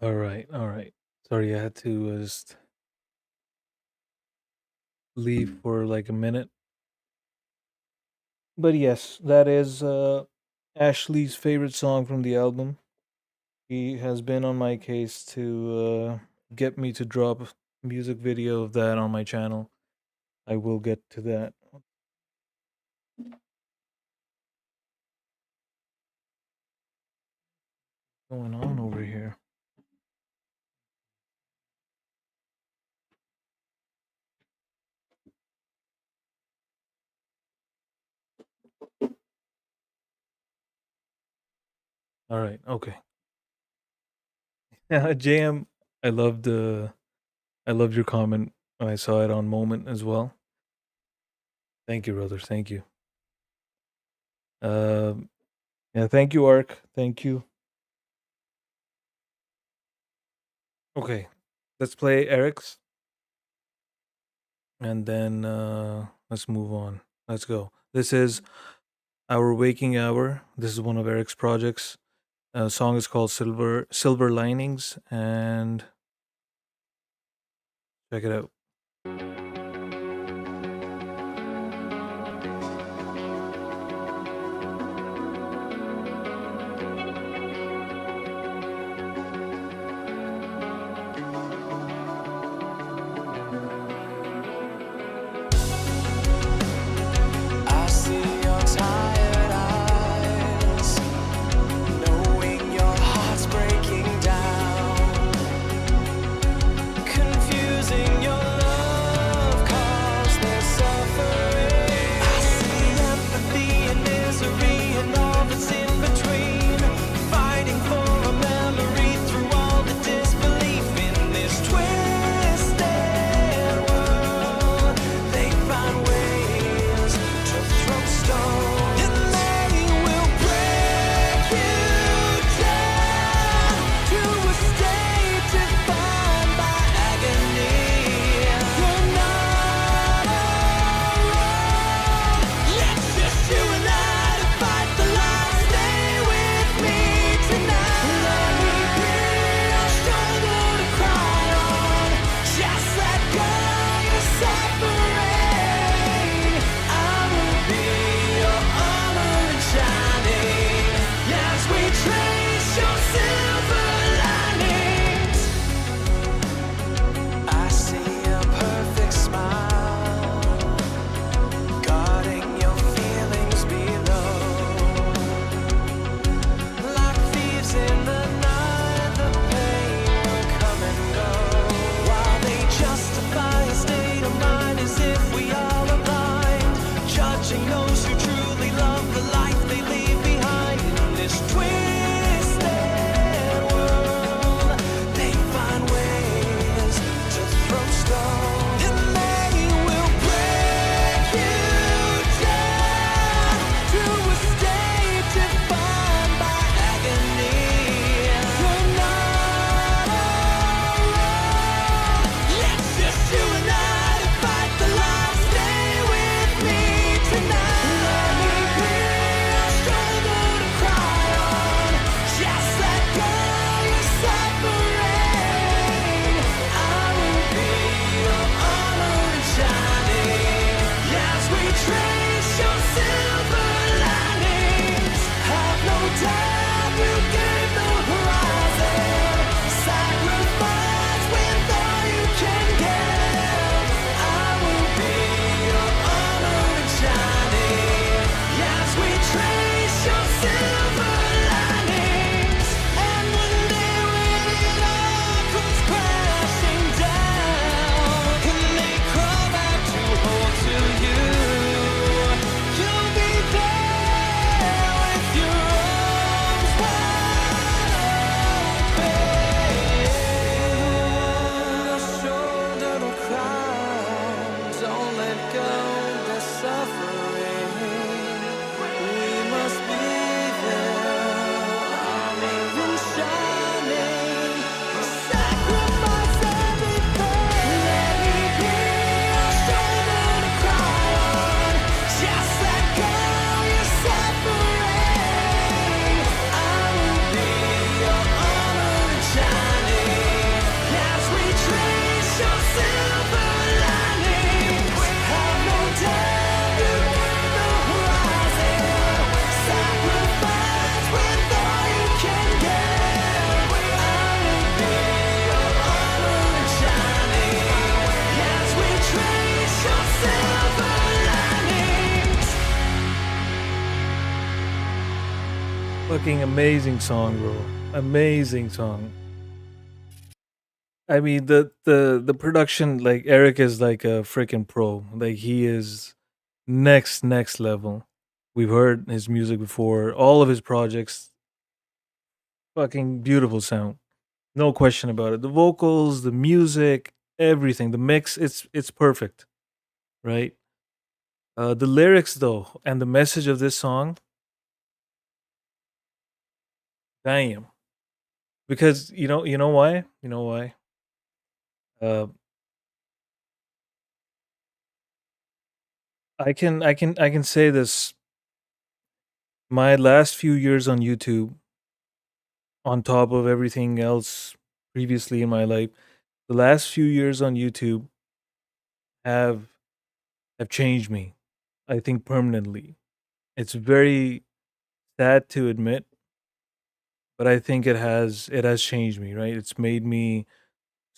All right, all right. Sorry, I had to just leave for like a minute. But yes, that is Ashley's favorite song from the album. He has been on my case to get me to drop a music video of that on my channel. I will get to that. What's going on over here? All right, okay. JM, I loved your comment when I saw it on Moment as well. Thank you, brother. Thank you. Yeah, thank you, Ark. Thank you. Okay, let's play Eric's, and then let's move on. Let's go. This is Our Waking Hour. This is one of Eric's projects. Song is called Silver Linings, and check it out. I see your tired eyes, knowing your heart's breaking down, confusing your Fucking amazing song, bro. Amazing song. I mean the production, like Eric is like a freaking pro. Like he is next level. We've heard his music before, all of his projects, fucking beautiful sound. No question about it. The vocals, the music, everything, the mix, it's perfect, right? The lyrics though, and the message of this song, damn. Because you know why? You know why? Uh I can say this. My last few years on YouTube, on top of everything else previously in my life, the last few years on YouTube have have changed me. I think permanently. It's very sad to admit, but I think it has changed me, right? It's made me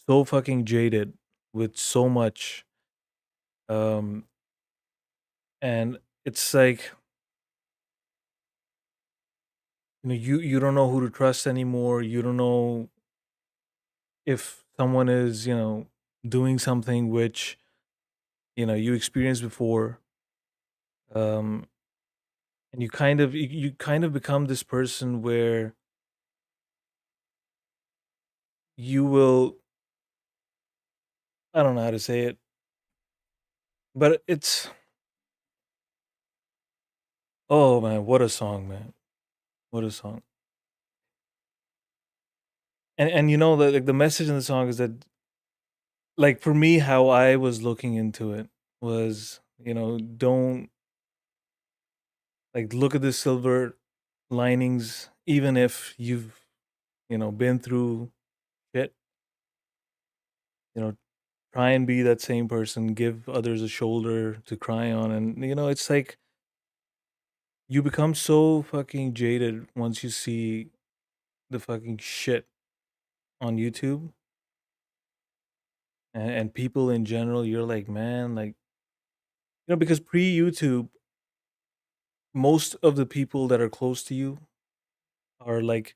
so fucking jaded with so much, um and it's like, you don't know who to trust anymore. You don't know if someone is, doing something which, you experienced before. um and you kind of become this person where you will, I don't know how to say it, but it's, oh man, what a song, man. What a song. And like the message in the song is that, like, for me, how I was looking into it was, don't, like, look at the silver linings, even if you've, been through shit. you know Try and be that same person, give others a shoulder to cry on. And it's like, you become so fucking jaded once you see the fucking shit on YouTube, and people in general. You're like, man, like, because pre-YouTube, most of the people that are close to you are like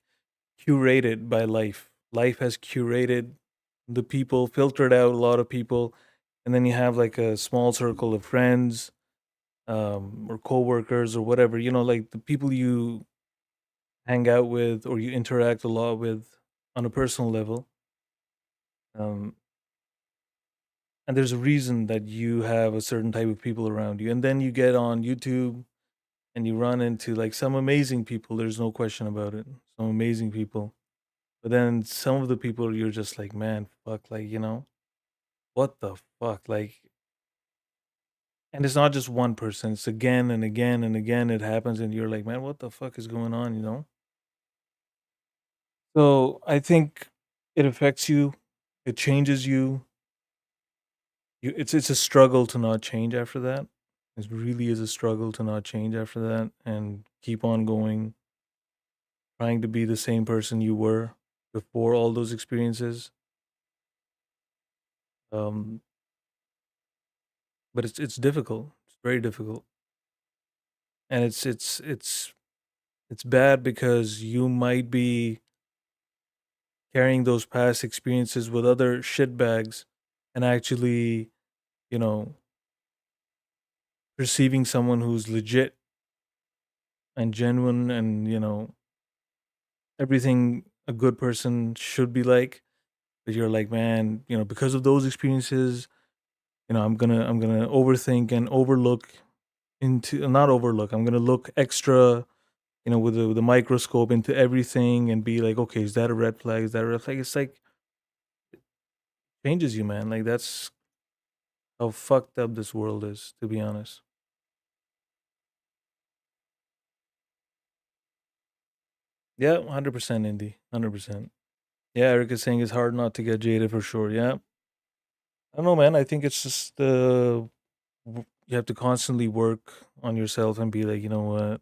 curated by life. Life has curated the people, filtered out a lot of people, and then you have like a small circle of friends, or coworkers or whatever. Like the people you hang out with or you interact a lot with on a personal level. Um, and there's a reason that you have a certain type of people around you. And then you get on YouTube and you run into like some amazing people. There's no question about it. Some amazing people. But then some of the people, you're just like, man, fuck, like, what the fuck? Like, and it's not just one person, it's again and again and again it happens, and you're like, man, what the fuck is going on? So I think it affects you, it changes you. It's a struggle to not change after that. It really is a struggle to not change after that and keep on going, trying to be the same person you were before all those experiences. Um, but it's difficult. It's very difficult, and it's bad because you might be carrying those past experiences with other shitbags, and actually, you know, perceiving someone who's legit and genuine, and everything a good person should be like. But you're like, man, because of those experiences, I'm gonna overthink and overlook into, not overlook. I'm gonna look extra, with the microscope into everything and be like, okay, is that a red flag? Is that a red flag? It's like, changes you, man. Like, that's how fucked up this world is, to be honest. Yeah, 100% indie, 100%. Yeah, Eric is saying it's hard not to get jaded for sure. Yeah, I don't know, man. I think it's just you have to constantly work on yourself and be like, you know what,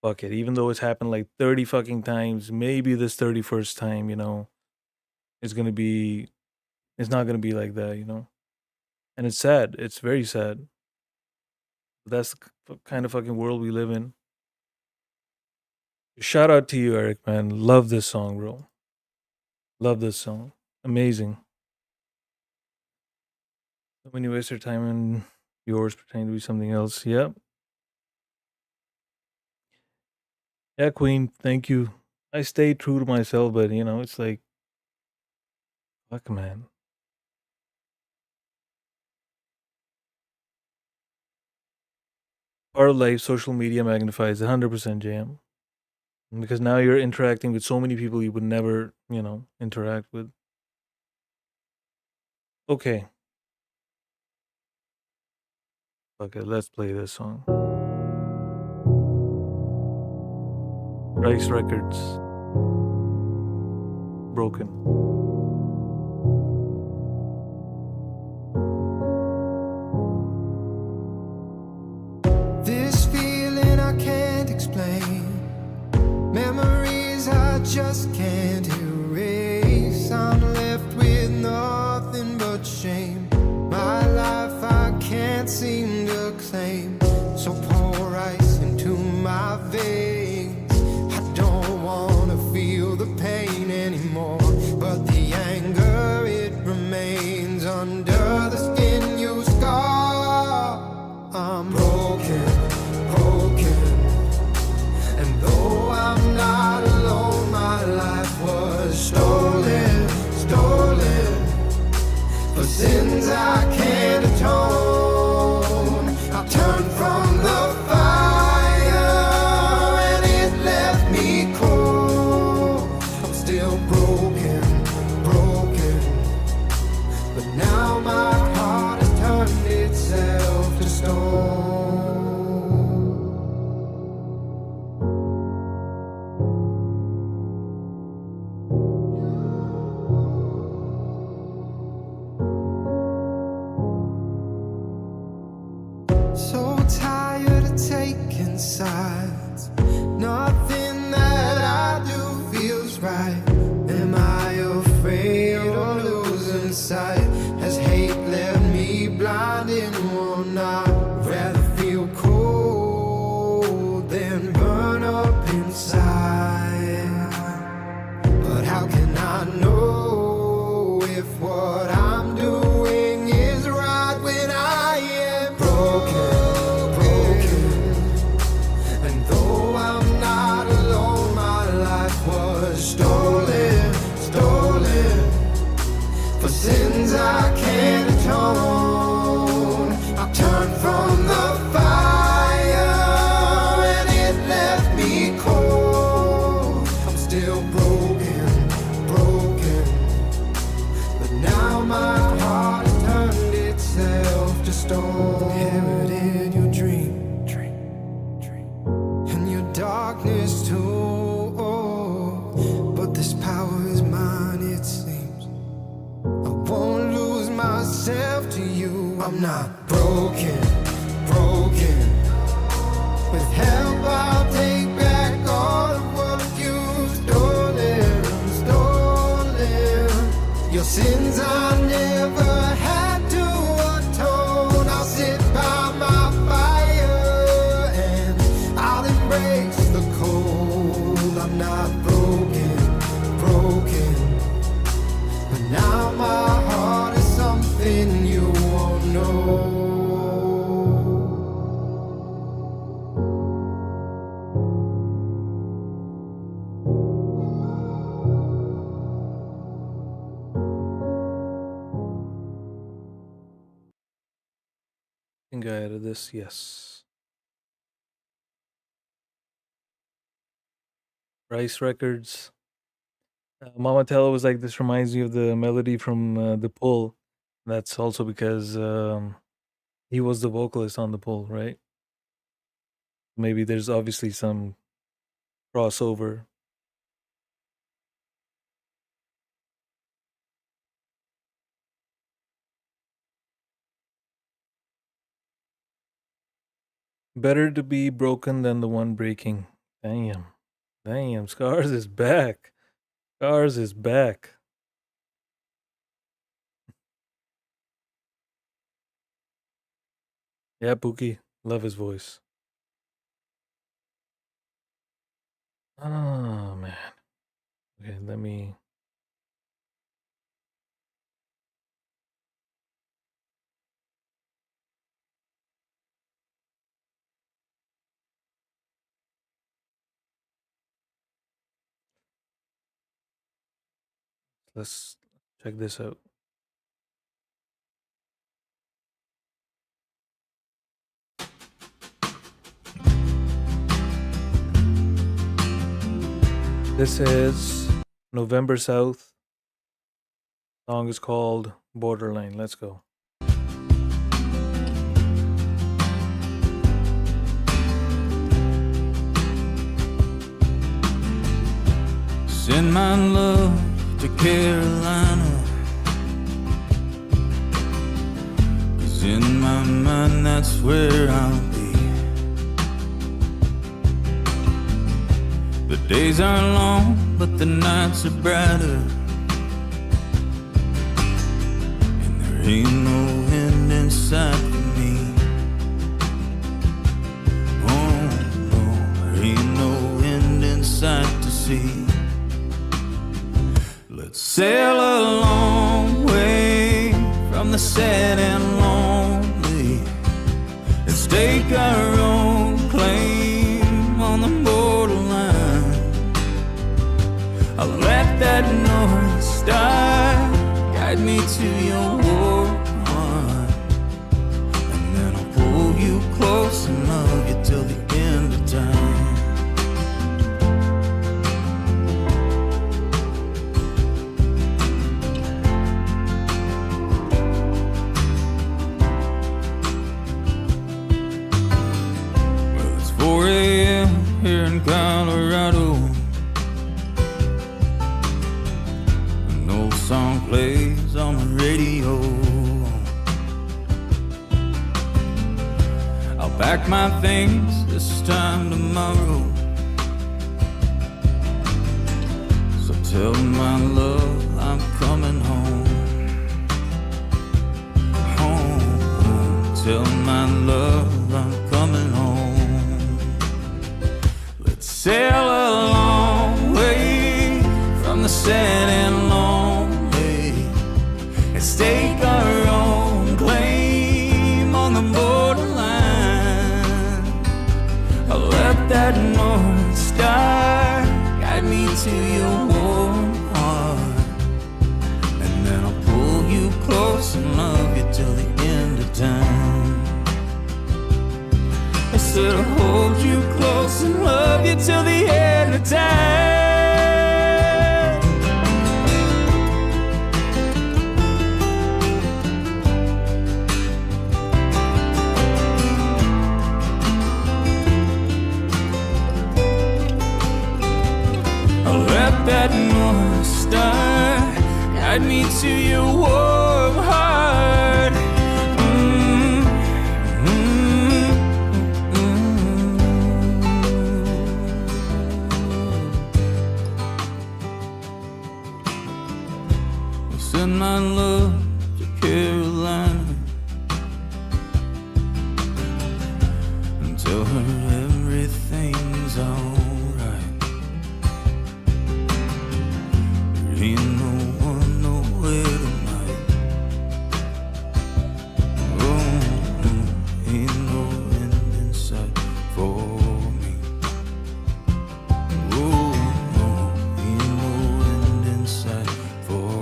fuck it. Even though it's happened like 30 fucking times, maybe this 31st time, it's gonna be, it's not gonna be like that. And it's sad. It's very sad. But that's the kind of fucking world we live in. Shout out to you, Eric, man. Love this song, bro. Love this song. Amazing. When you waste your time and yours pretending to be something else. Yep. Yeah, Queen, thank you. I stay true to myself, but you know, it's like, fuck, man. Our life, social media magnifies 100% jam. Because now you're interacting with so many people you would never, you know, interact with. Okay. Okay, let's play this song. Rice Records. Broken. This feeling I can't explain. Memories I just can't erase. I'm left with nothing but shame. My life I can't seem to claim. So pour ice into my veins. I don't wanna feel the pain anymore, but the anger, it remains under the skin you scar. I'm broken, broken. And though I'm not alone, my life was stolen, stolen. For sins I can't atone, I turned from the fire and it left me cold. I'm still broken, broken. But now my heart has turned itself to stone. So tired of taking sides. Nothing that I do feels right. Am I afraid of losing sight? Has hate left me blind in one eye? Rather feel cold than burn up inside. But how can I know if what I'm doing is right when I am broken, broken? And though I'm not alone, my life was stolen, stolen. For sins I can't atone, I turned from the fire and it left me cold. I'm still broken, broken. But now my heart has turned itself to stone. Inherited your dream, dream, dream, and your darkness too. But this power is mine, it seems. I won't lose myself to you. I'm not broken, broken. With help I'll take back all of what you've stolen, stolen. Your sins I never had to atone. I'll sit by my fire and I'll embrace the cold. I'm not broken, broken. But now my heart is something you won't know. think I added this. Yes. Rice Records. Mama Tello was like, this reminds me of the melody from The Pull. That's also because he was the vocalist on The Pull, right? Maybe there's obviously some crossover. Better to be broken than the one breaking. Damn. Damn. Scars is back. Scars is back. Yeah, Pookie. Love his voice. Oh man. Okay, let me. Let's check this out. This is November South. Song is called Borderline. Let's go. Send my love to Carolina, 'cause in my mind that's where I'll be. The days are long, but the nights are brighter, and there ain't no end in sight for me. Oh no, there ain't no end in sight to see. Let's sail a long way from the sad and lonely. Let's take our own claim on the borderline. I'll let that North Star guide me to your warm heart, and then I'll pull you close and love you till the end of time. Well, it's 4 a.m. here in Colorado. Song plays on the radio. I'll pack my things this time tomorrow. So tell my love I'm coming home. Home. Tell my love I'm coming home. Let's sail a long way from the sad and long. Let's take our own claim on the borderline. I'll let that North Star guide me to your warm heart, and then I'll pull you close and love you till the end of time. I said I'll hold you close and love you till the end of time. That North Star guide me to your warm heart. I'll send my love to Carolina and tell her everything's alright. Ain't no one nowhere tonight. Oh, ain't no end in sight for me. Oh, no, ain't no end in sight for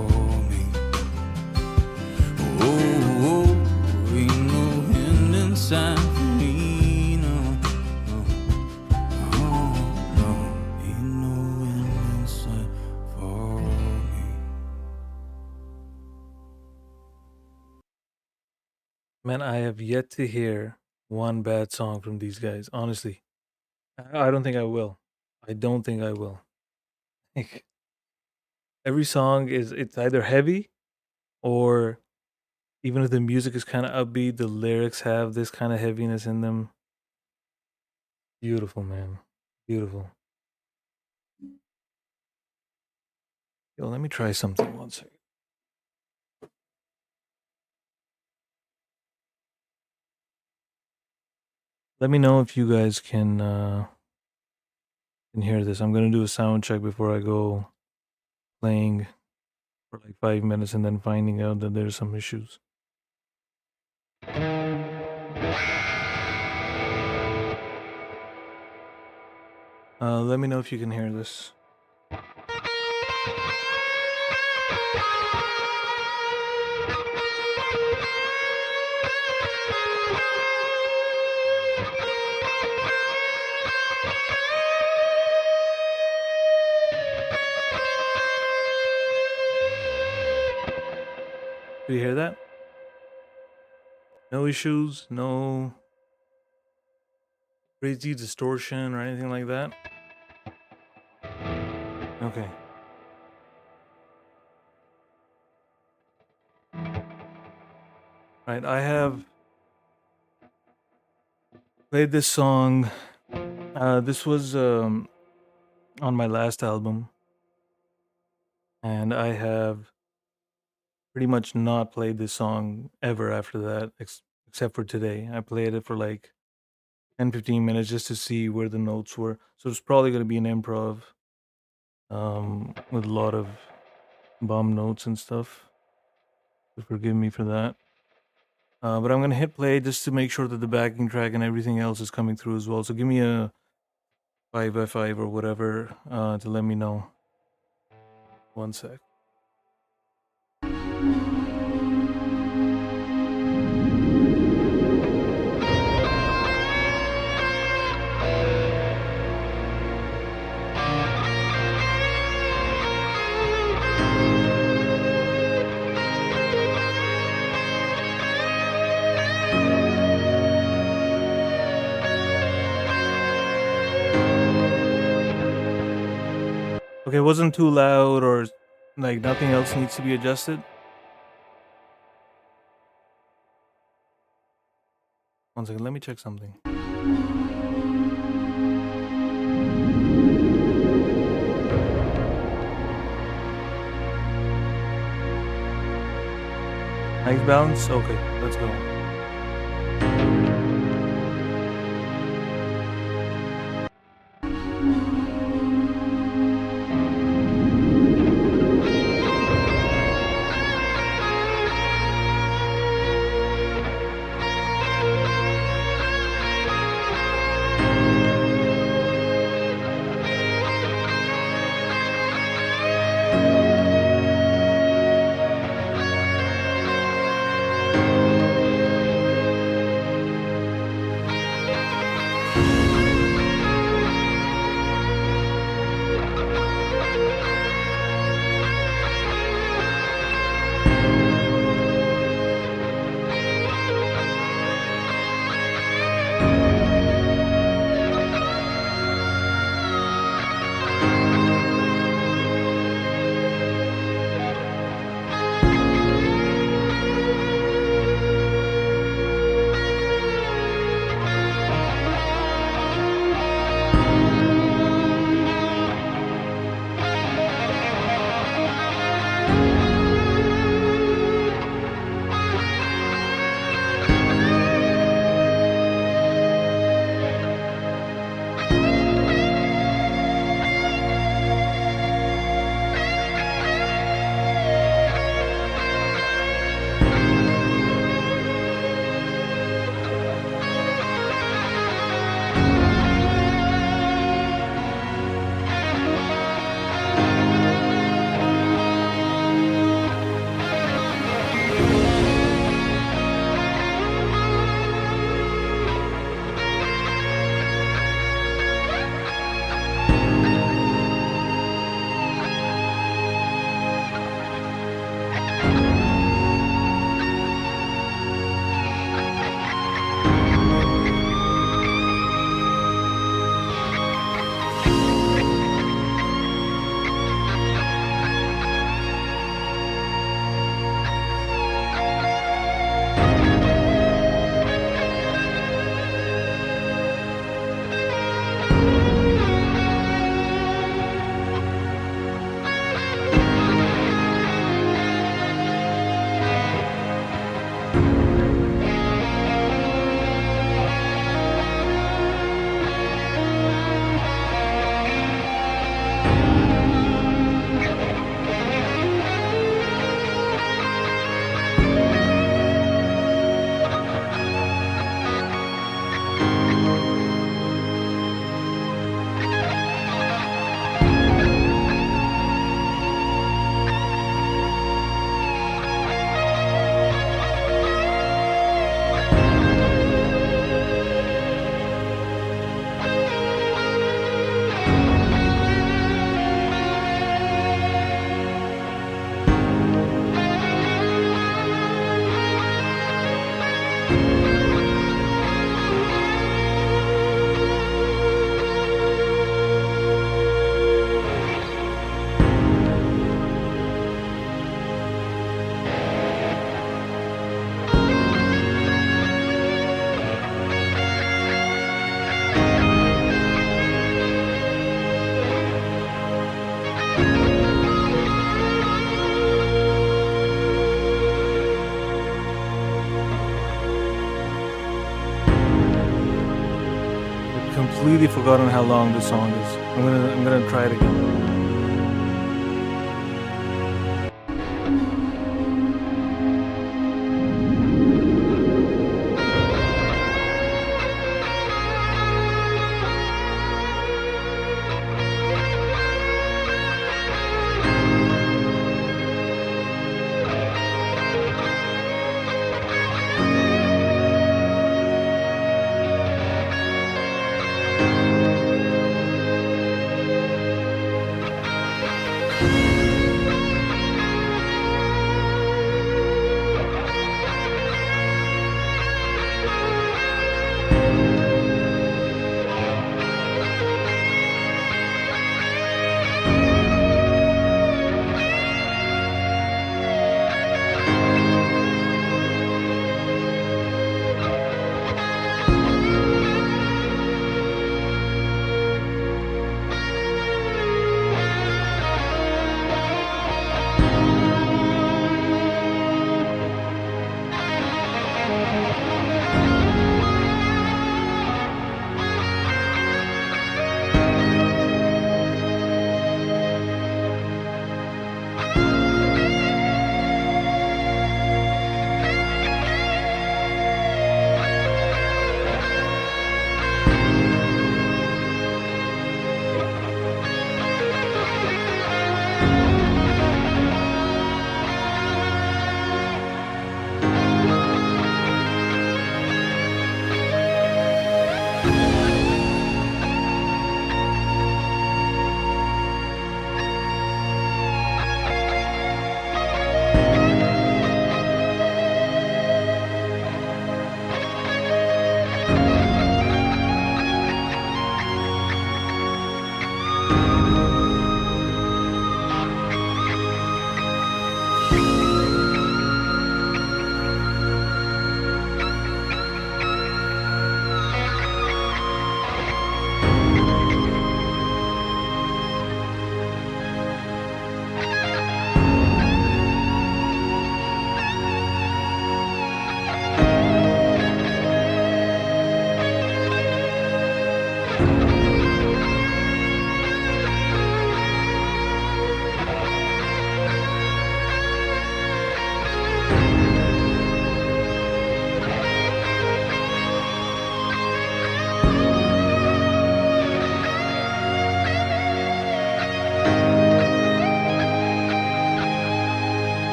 me. Oh, ain't no end in sight for me. No, no. Oh, no, ain't no end in sight for me. Man, I have yet to hear one bad song from these guys. Honestly, I don't think I will. I don't think I will. Like, every song it's either heavy or even if the music is kind of upbeat, the lyrics have this kind of heaviness in them. Beautiful, man. Beautiful. Yo, let me try something. One second. Let me know if you guys can can hear this. I'm gonna do a sound check before I go playing for like 5 minutes and then finding out that there's some issues. Let me know if you can hear this. Do you hear that? No issues, no crazy distortion or anything like that? Okay. Right, I have played this song. This was on my last album. And I have pretty much not played this song ever after that, except for today. I played it for like 10-15 minutes just to see where the notes were. So it's probably going to be an improv with a lot of bomb notes and stuff. So forgive me for that. But I'm going to hit play just to make sure that the backing track and everything else is coming through as well. So give me a 5x5 or whatever to let me know. 1 sec. Okay, it wasn't too loud or like nothing else needs to be adjusted. 1 second, let me check something. Nice balance? Okay, let's go. completely forgotten how long this song is. I'm gonna try it again.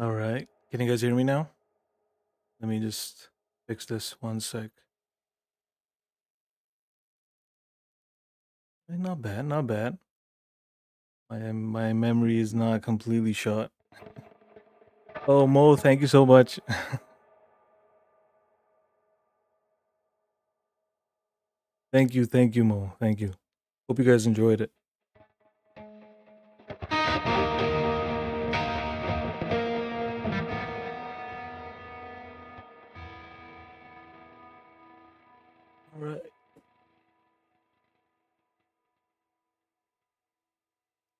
All right. Can you guys hear me now? Let me just fix this one sec. Not bad, not bad. My memory is not completely shot. Oh, Mo, thank you so much. Thank you, Mo. Thank you. Hope you guys enjoyed it.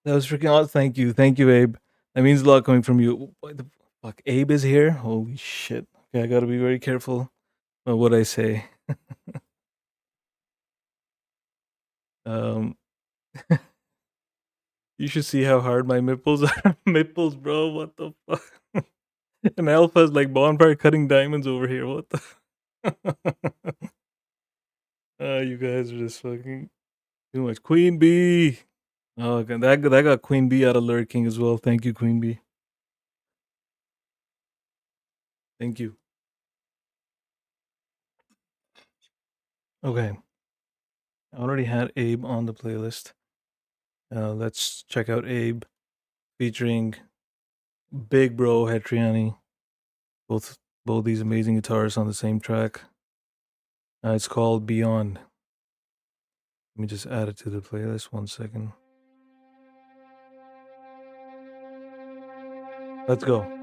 That was freaking awesome. Thank you, Abe. That means a lot coming from you. What the fuck? Abe is here. Holy shit. Okay, I gotta be very careful about what I say. um, you should see how hard my nipples are. Nipples, bro. What the fuck? And Alpha's like bonfire cutting diamonds over here. What the? You guys are just fucking too much. Queen Bee. Oh, okay. That got Queen Bee out of lurking as well. Thank you, Queen Bee. Thank you. Okay. I already had Abe on the playlist. Let's check out Abe featuring Big Bro Hetriani. Both these amazing guitarists on the same track. It's called Beyond. Let me just add it to the playlist. 1 second. Let's go.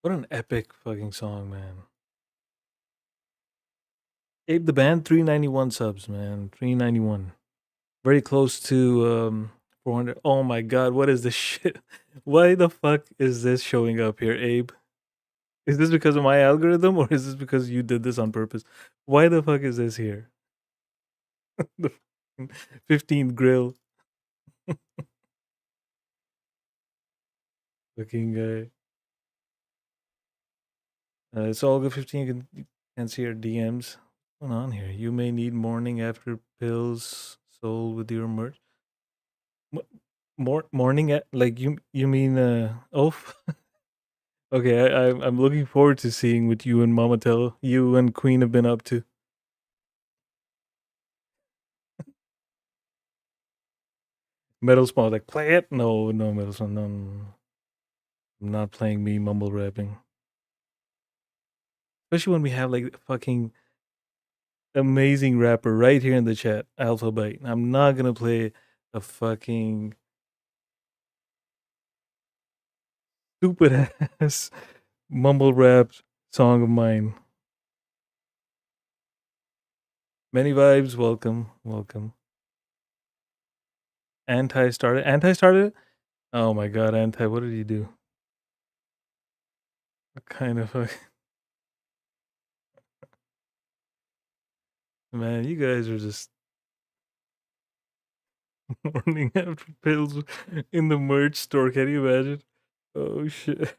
What an epic fucking song, man. Abe the Band, 391 subs, man. 391. Very close to 400. Oh my god, what is this shit? Why the fuck is this showing up here, Abe? Is this because of my algorithm or is this because you did this on purpose? Why the fuck is this here? The 15th grill. Fucking guy. It's all good 15. You can see our DMs. What's going on here? You may need morning after pills sold with your merch. Morning at like you mean oh okay, I'm looking forward to seeing what you and you and Queen have been up to. Metal Spawn like play it? No, Metal Spawn, no. I'm not playing me mumble rapping. Especially when we have like fucking amazing rapper right here in the chat, Alpha Byte. I'm not gonna play a fucking stupid ass mumble rap song of mine. Many vibes, welcome. Anti started? Oh my god, Anti, what did he do? What kind of man, you guys are just morning after pills in the merch store. Can you imagine? Oh shit.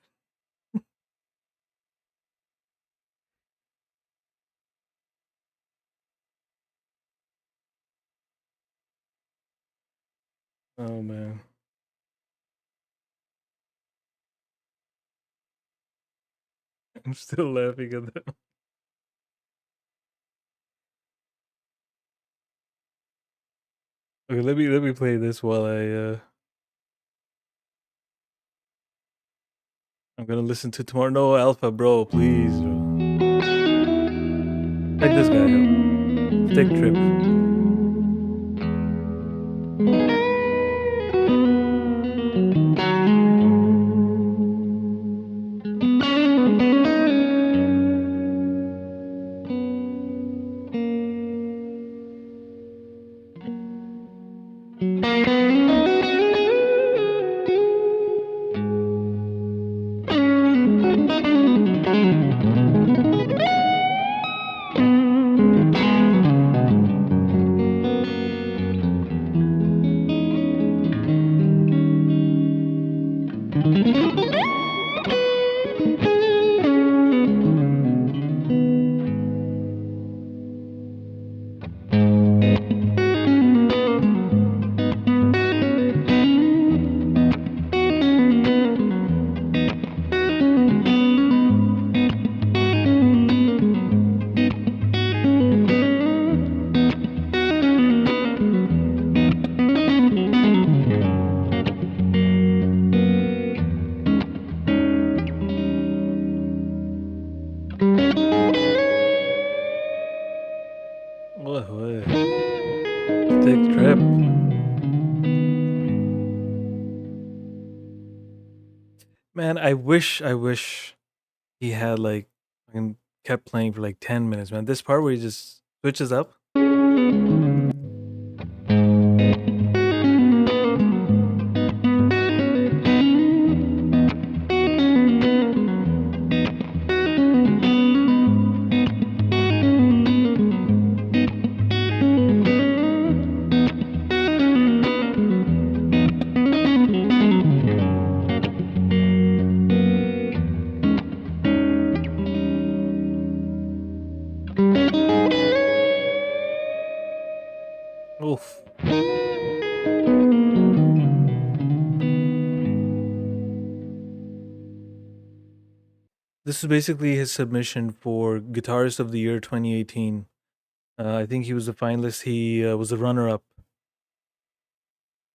Oh man. I'm still laughing at that. Okay, let me play this while I'm gonna listen to tomorrow. No Alpha, bro, please. Bro. Check this guy out. Stick trip. Man, I wish he had like fucking kept playing for like 10 minutes, man. This part where he just switches up. Oof. This is basically his submission for Guitarist of the Year 2018. I think he was a finalist. He was a runner-up,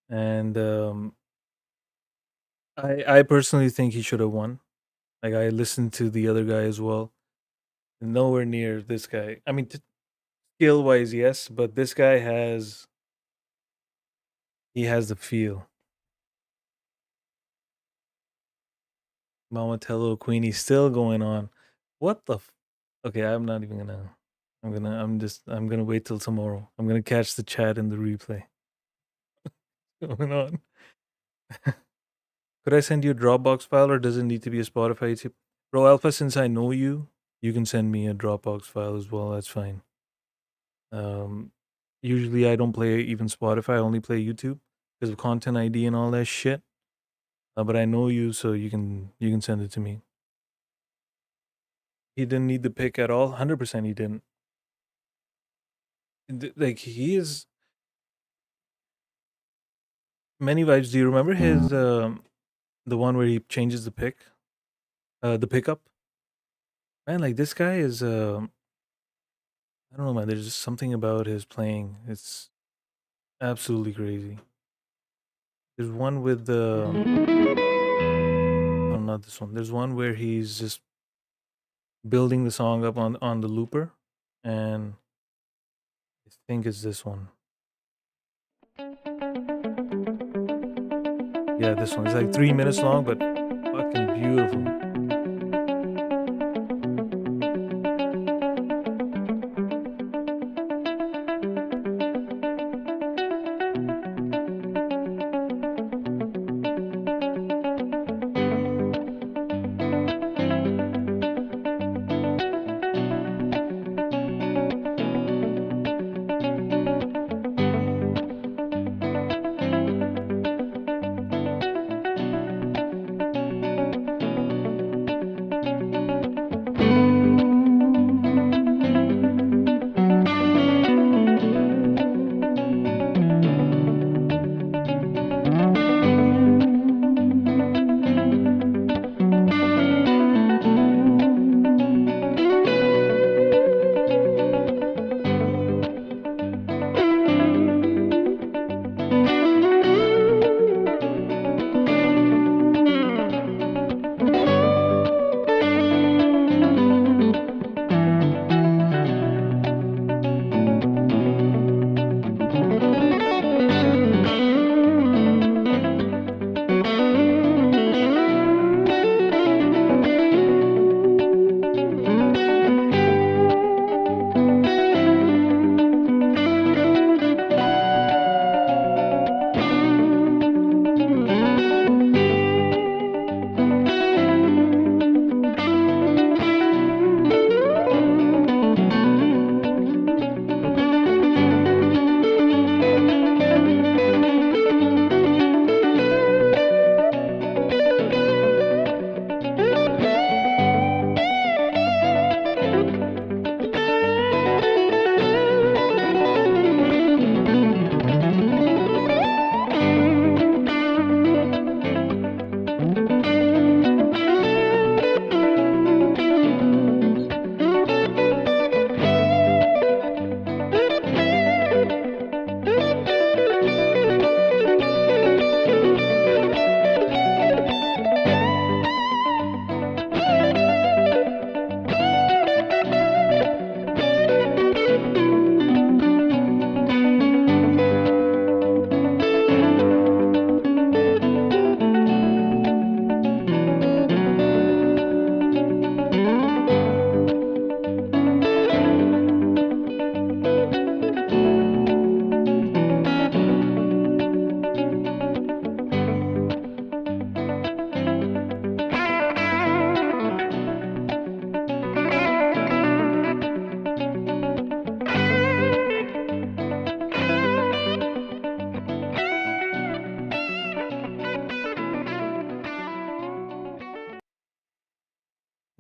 and I personally think he should have won. Like I listened to the other guy as well. Nowhere near this guy. I mean, skill-wise, yes, but this guy has the feel. Donnatello Queenie still going on. What the? Okay, I'm not even gonna. I'm gonna wait till tomorrow. I'm gonna catch the chat in the replay. Going on. Could I send you a Dropbox file, or does it need to be a Spotify tip? Bro, Alpha, since I know you, you can send me a Dropbox file as well. That's fine. Usually I don't play even Spotify. I only play YouTube because of content ID and all that shit. But I know you, so you can send it to me. He didn't need the pick at all. 100% he didn't. Like he is many vibes. Do you remember his the one where he changes the pick, the pickup? Man, like this guy is I don't know, man. There's just something about his playing. It's absolutely crazy. There's one with the oh, not this one. There's one where he's just building the song up on the looper, and I think it's this one. Yeah, this one. It's like 3 minutes long, but fucking beautiful.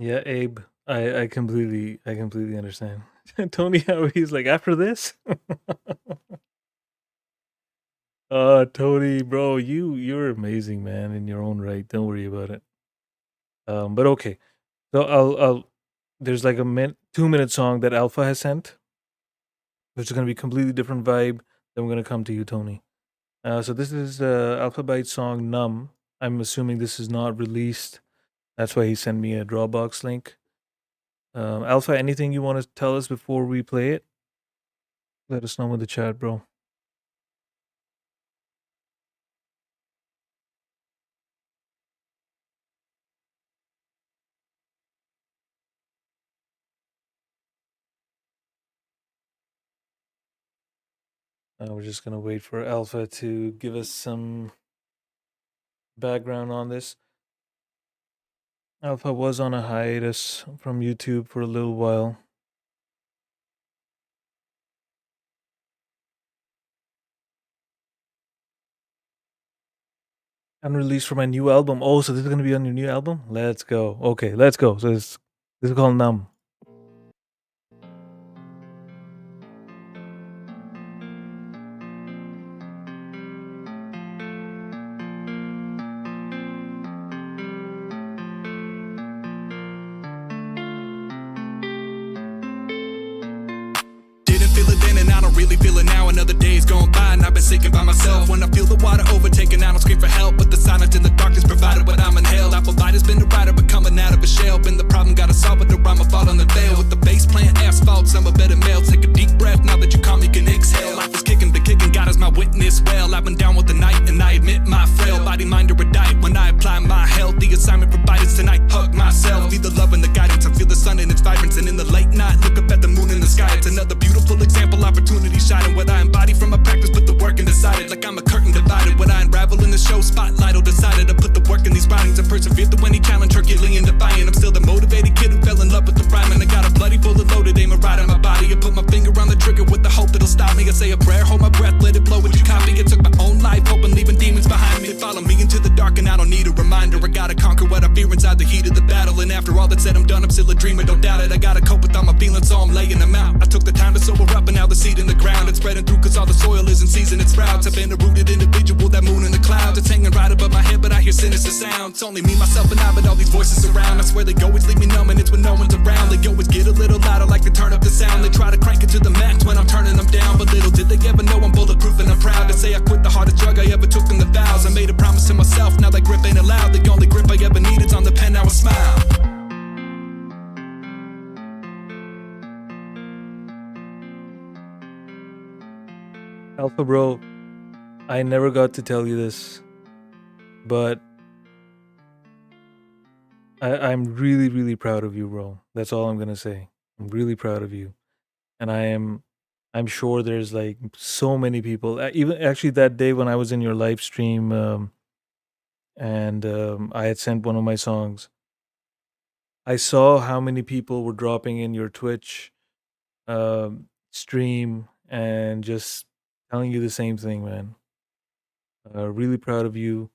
Yeah, Abe. I completely understand. Tony, how he's like after this. Tony, bro, you're amazing, man, in your own right. Don't worry about it. But okay. So I'll there's like a 2 minute song that Alpha has sent, which is gonna be completely different vibe. Then we're gonna come to you, Tony. So this is Alpha Byte song Numb. I'm assuming this is not released. That's why he sent me a Dropbox link. Alpha, anything you want to tell us before we play it? Let us know in the chat, bro. We're just gonna wait for Alpha to give us some background on this. Alpha was on a hiatus from YouTube for a little while. Unreleased for my new album. Oh, so this is gonna be on your new album? Let's go. Okay, let's go. So this is called Numb. Didn't feel it then and I don't really feel it now. Another day's gone by and I've been sinking by myself. When I feel the water overtaking, I don't scream for help, but the silence in the darkness provided what I'm inhaled. Applebite been the rider, but coming out of a shell. Been the problem, gotta solve with the rhyme of fall on the veil. With the bass playing asphalt, I'm a better male. Take a deep breath, now that you call me can exhale. Life is kicking, been kicking, God is my witness. Well, I've been down with the night and I admit my frail body, mind, or a diet. When I apply my health, the assignment provided tonight, hug myself. Be the love and the guidance, I feel the sun and its vibrance. And in the late night, look up at the moon in the sky. It's another beautiful example, opportunity shining. What I embody from my practice, put the work and decided. Like I'm a curtain divided. What I unravel in the show, spotlight or decided to put the work in these writings. I persevere through any challenge, Herculean defiant. I'm still the motivated kid who fell in love with the rhyme. And I got a bloody bullet loaded, aiming right at my body. I put my finger on the trigger with the hope it'll stop me. I say a prayer, hold my breath, let it blow. Would you copy? I took my own life, hoping leaving demons behind me. They follow me into the dark and I don't need a reminder. I gotta conquer what I fear inside the heat of the battle. And after all that's said, I'm done, I'm still a dreamer, don't doubt it. I gotta cope with all my feelings, so I'm laying them out. I took the time to sober up and now the seed in the ground. It's spreading through cause all the soil is in season, it sprouts. I've been a rooted individual, that moon in the clouds. It's hanging right above my head, but I hear sinister sounds. It's only me, myself, and I, but all these voices around. I swear they always leave me numb and it's when no one's around. They always get a little louder, like to turn up the sound. They try to crank it to the max when I'm turning them down. But little did they ever know I'm bulletproof and I'm proud to say I quit the hardest drug I ever took in the vows. I made a promise to myself, now that grip ain't allowed. The only grip I ever needed's on the pen, now I smile. Alpha bro, I never got to tell you this, but I'm really, really proud of you, bro. That's all I'm gonna say. I'm really proud of you, and I'm sure there's like so many people. Even actually that day when I was in your live stream, and I had sent one of my songs. I saw how many people were dropping in your Twitch stream and just telling you the same thing, man. Really proud of you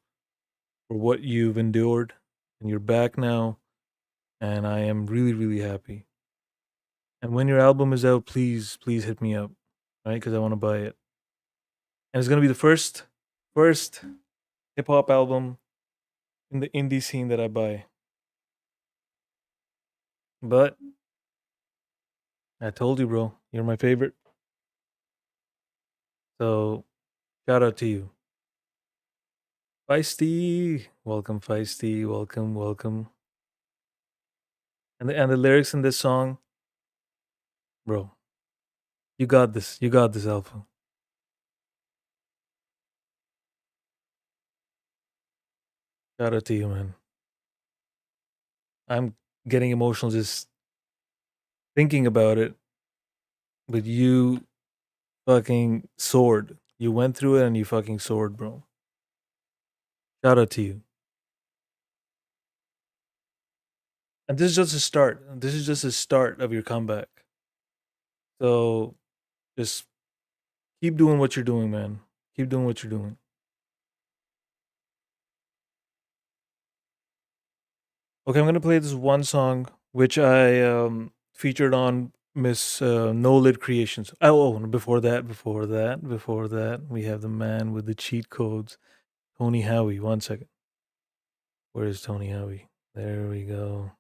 for what you've endured, and you're back now, and I am really, really happy. And when your album is out, please hit me up, right? Because I want to buy it. And it's gonna be the first hip hop album in the indie scene that I buy. But I told you, bro, you're my favorite. So shout out to you. Feisty, welcome, Feisty, welcome. And the lyrics in this song, bro, you got this, Alpha. Shout out to you, man. I'm getting emotional just thinking about it, but you fucking soared. You went through it and you fucking soared, bro. Shout out to you. And this is just a start. This is just a start of your comeback. So just keep doing what you're doing, man. Keep doing what you're doing. Okay, I'm gonna play this one song which I featured on Miss No Lid Creations. Oh, before that, we have the man with the cheat codes, Tony Howie. 1 second. Where is Tony Howie? There we go.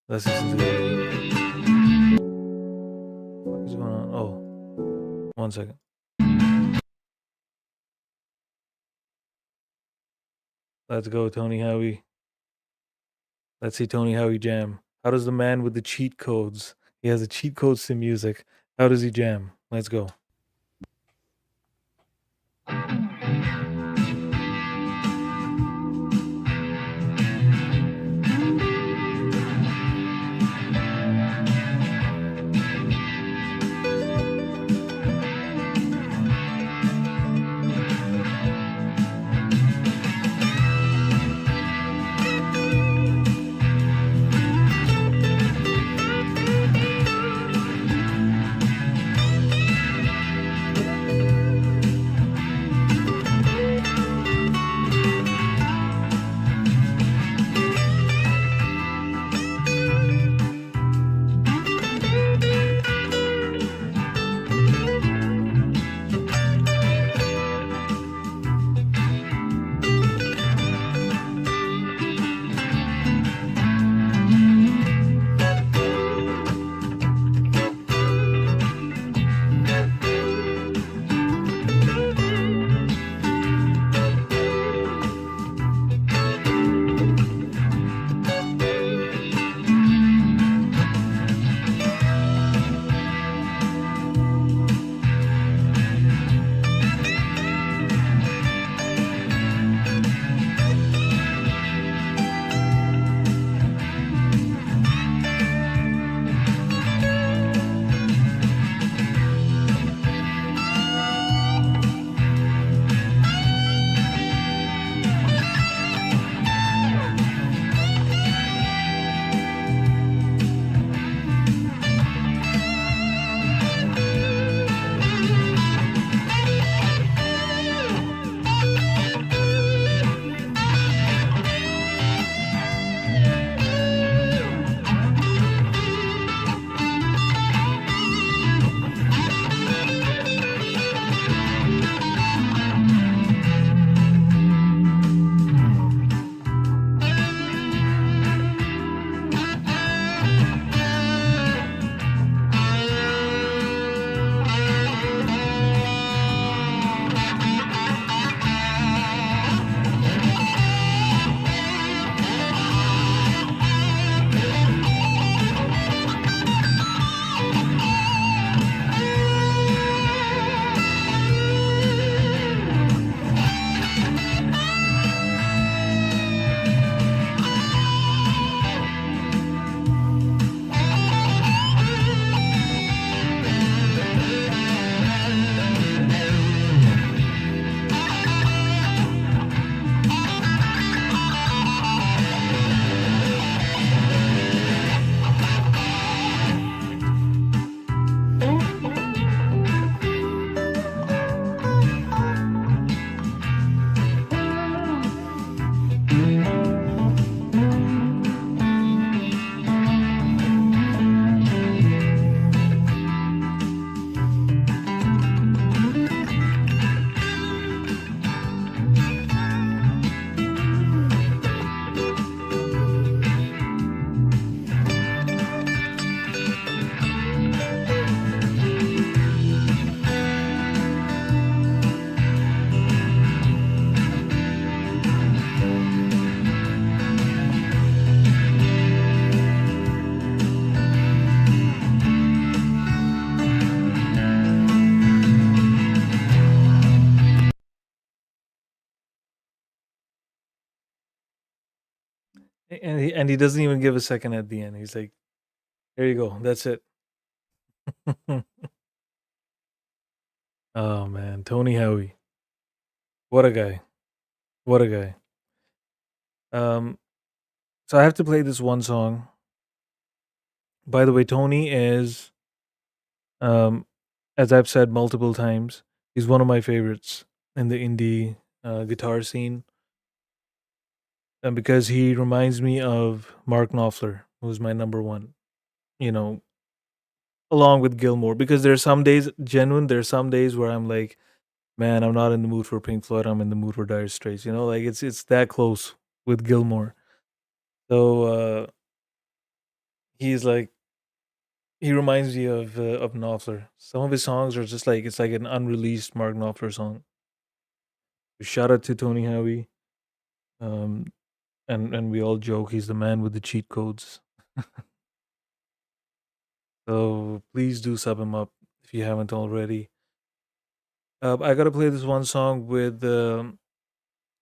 Let's listen to it. What is going on? Oh, 1 second. Let's go, Tony Howie. Let's see Tony Howie jam. How does the man with the cheat codes? He has the cheat codes to music. How does he jam? Let's go. And he doesn't even give a second at the end. He's like, "There you go. That's it." Oh man, Tony Howie, what a guy! What a guy! Um, so I have to play this one song. By the way, Tony is, um, as I've said multiple times, he's one of my favorites in the indie guitar scene, and because he reminds me of Mark Knopfler, who's my number one. You know, along with Gilmore, because there's some days, genuine. There's some days where I'm like, man, I'm not in the mood for Pink Floyd. I'm in the mood for Dire Straits. You know, like it's that close with Gilmore. So he's like, he reminds me of Knopfler. Some of his songs are just like, it's like an unreleased Mark Knopfler song. Shout out to Tony Howie. Um, and we all joke he's the man with the cheat codes. So please do sub him up if you haven't already. I gotta play this one song with Knopfler's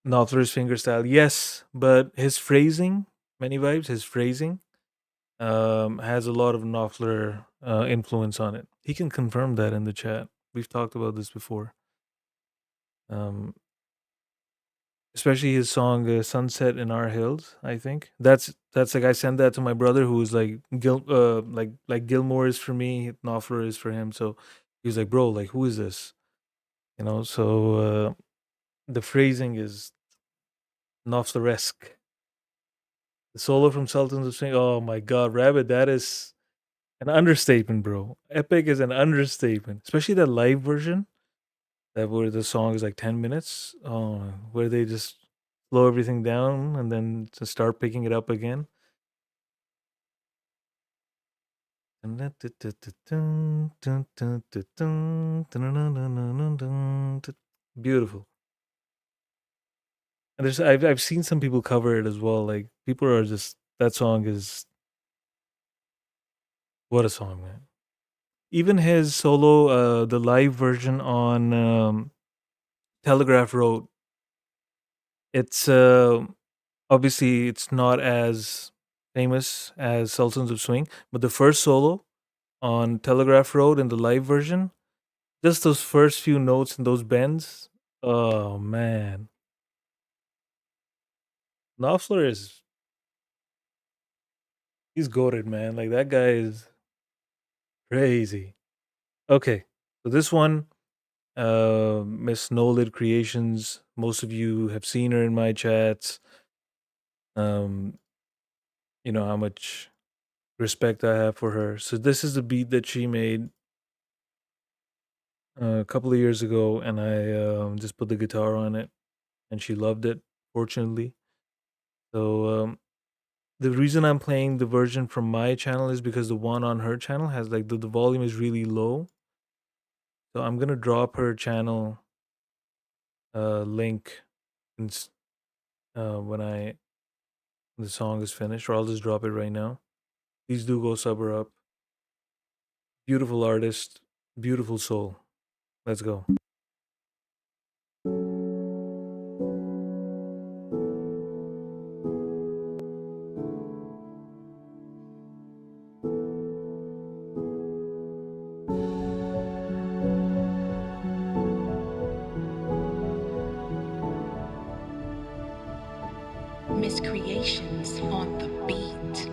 fingerstyle. Yes, but his phrasing, many vibes. His phrasing has a lot of Knopfler influence on it. He can confirm that in the chat. We've talked about this before. Um, especially his song "Sunset in Our Hills." I think that's like, I sent that to my brother, who was like like Gilmore is for me, Knopfler is for him. So he was like, "Bro, like who is this?" You know. So the phrasing is Knopfler-esque. The solo from Sultans of Swing. Oh my God, Rabbit, that is an understatement, bro. Epic is an understatement, especially that live version. That where the song is like 10 minutes. Oh, where they just slow everything down and then to start picking it up again. Beautiful. And there's I've seen some people cover it as well. Like people are just, that song is, what a song, man. Even his solo, the live version on Telegraph Road, it's obviously it's not as famous as Sultans of Swing, but the first solo on Telegraph Road in the live version, just those first few notes and those bends, oh man. Knopfler is, he's goated, man. Like that guy is crazy. Okay, so this one, Miss Nolid Creations. Most of you have seen her in my chats. You know how much respect I have for her. So this is the beat that she made a couple of years ago, and I just put the guitar on it, and she loved it, fortunately. So the reason I'm playing the version from my channel is because the one on her channel has like the volume is really low. So I'm gonna drop her channel link when the song is finished, or I'll just drop it right now. Please do go sub her up. Beautiful artist, beautiful soul. Let's go. Miscreations on the beat.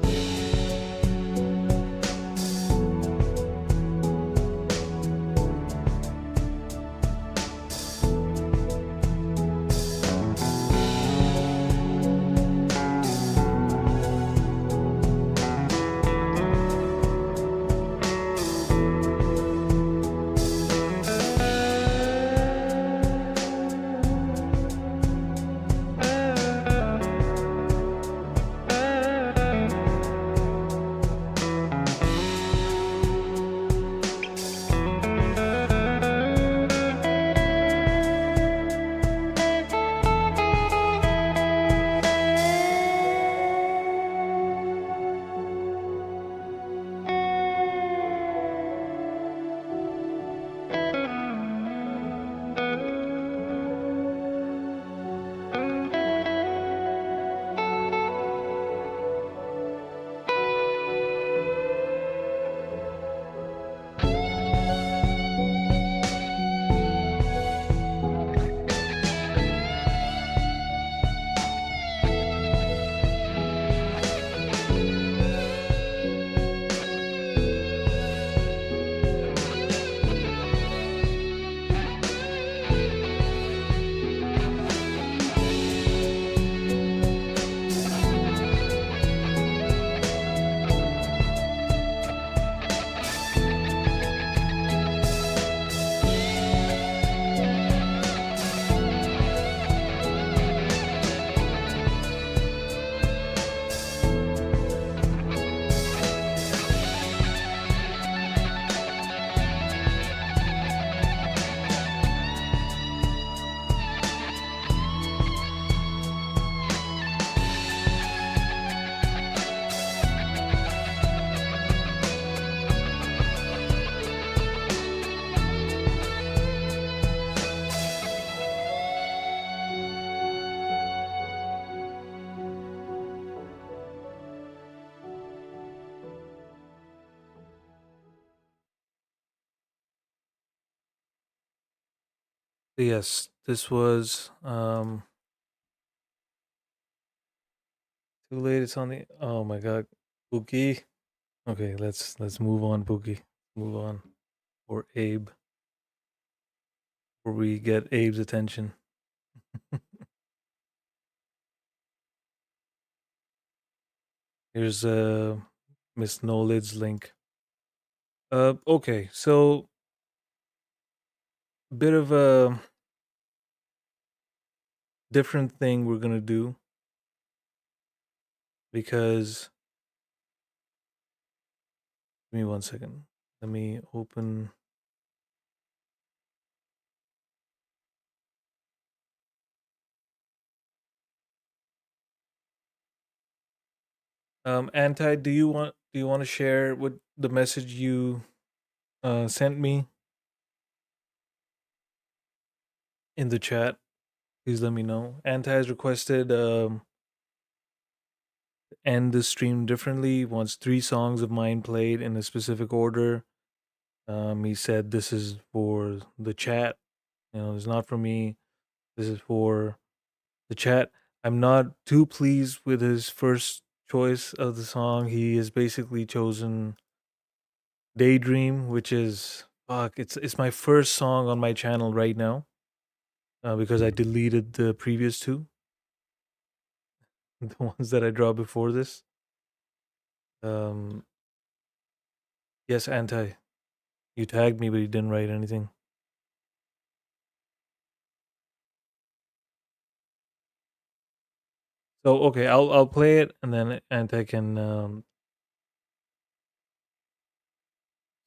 Yes, this was too late. It's on the. Oh my god, Pookie. Okay, let's move on, Pookie. Move on, or Abe, or we get Abe's attention. Here's Miss Nolid's link. Okay, so bit of a different thing we're gonna do because give me 1 second. Let me open. Anti, do you want to share what the message you sent me in the chat? Please let me know. Anti has requested end the stream differently. Wants 3 songs of mine played in a specific order. He said this is for the chat. It's not for me. This is for the chat. I'm not too pleased with his first choice of the song. He has basically chosen Daydream, which is fuck. It's my first song on my channel right now because I deleted the previous 2, the ones that I draw before this. Um, yes, Anti, you tagged me, but you didn't write anything. So okay, I'll play it and then Anti can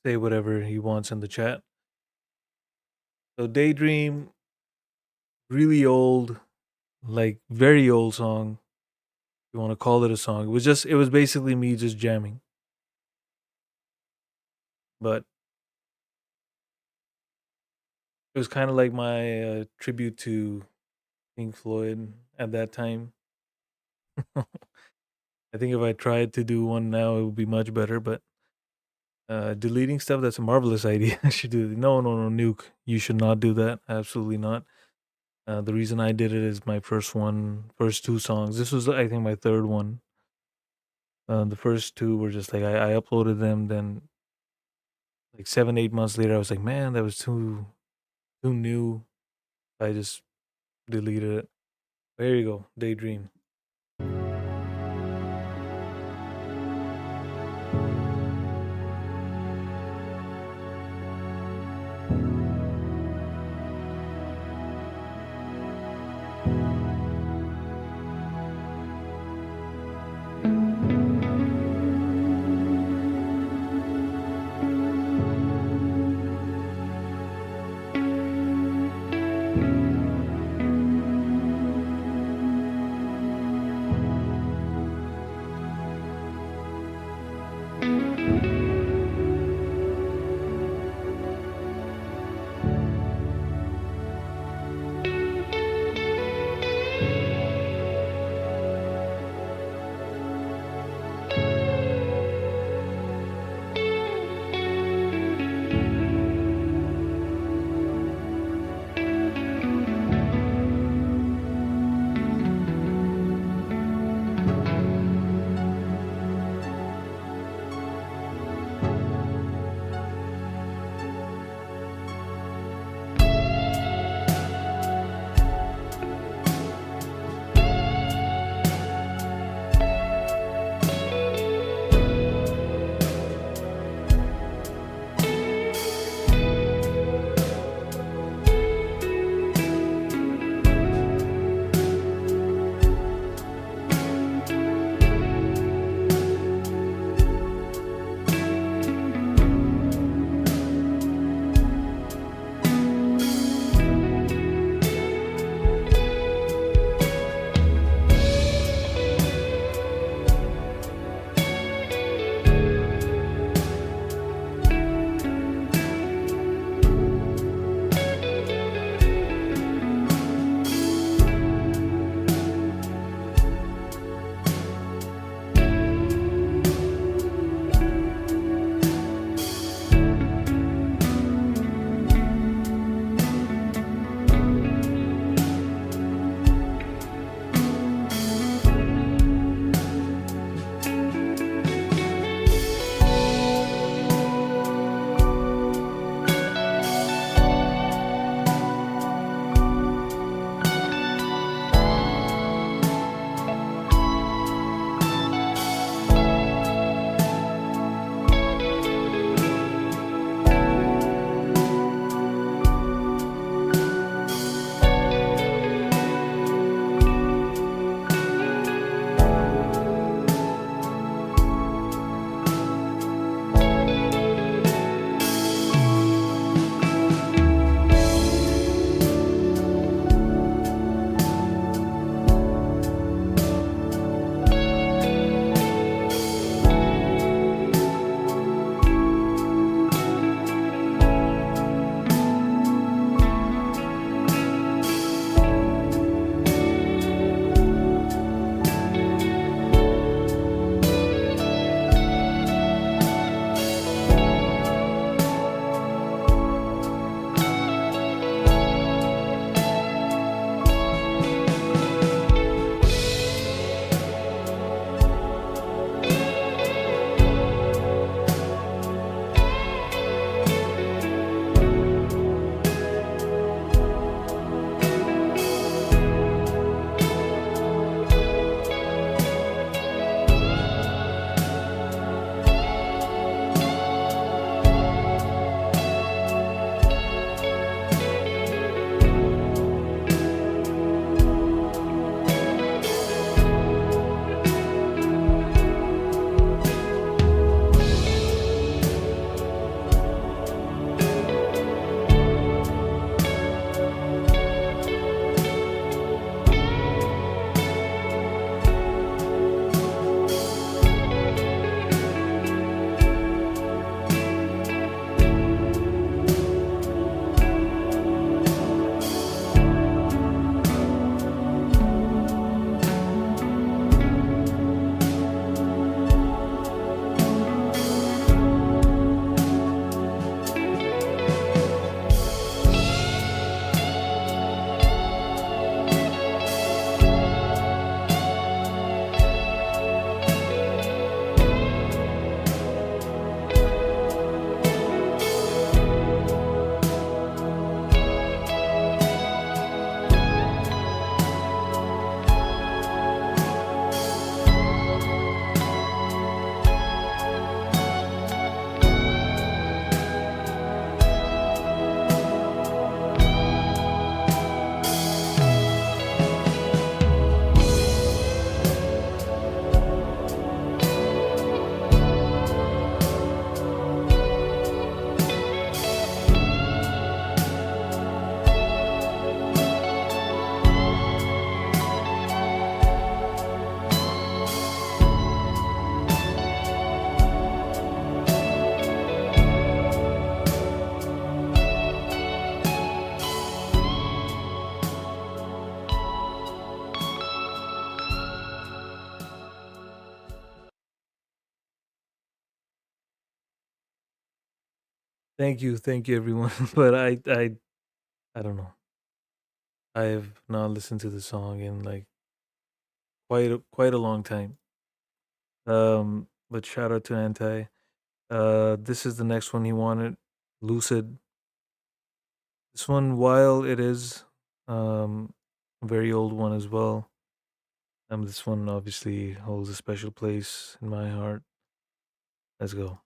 say whatever he wants in the chat. So Daydream, really old, like very old song. If you want to call it a song. It was basically me just jamming. But it was kind of like my tribute to Pink Floyd at that time. I think if I tried to do one now, it would be much better. But deleting stuff, that's a marvelous idea. I should do it. No, Nuke. You should not do that. Absolutely not. The reason I did it is my first 2 songs. This was, I think, my third one. The first 2 were just like I uploaded them. Then, like 7-8 months later, I was like, man, that was too new. I just deleted it. There you go, Daydream. Thank you, everyone. But I don't know. I have not listened to the song in like quite a long time. But shout out to Anti. This is the next one he wanted, Lucid. This one, while it is a very old one as well, this one obviously holds a special place in my heart. Let's go.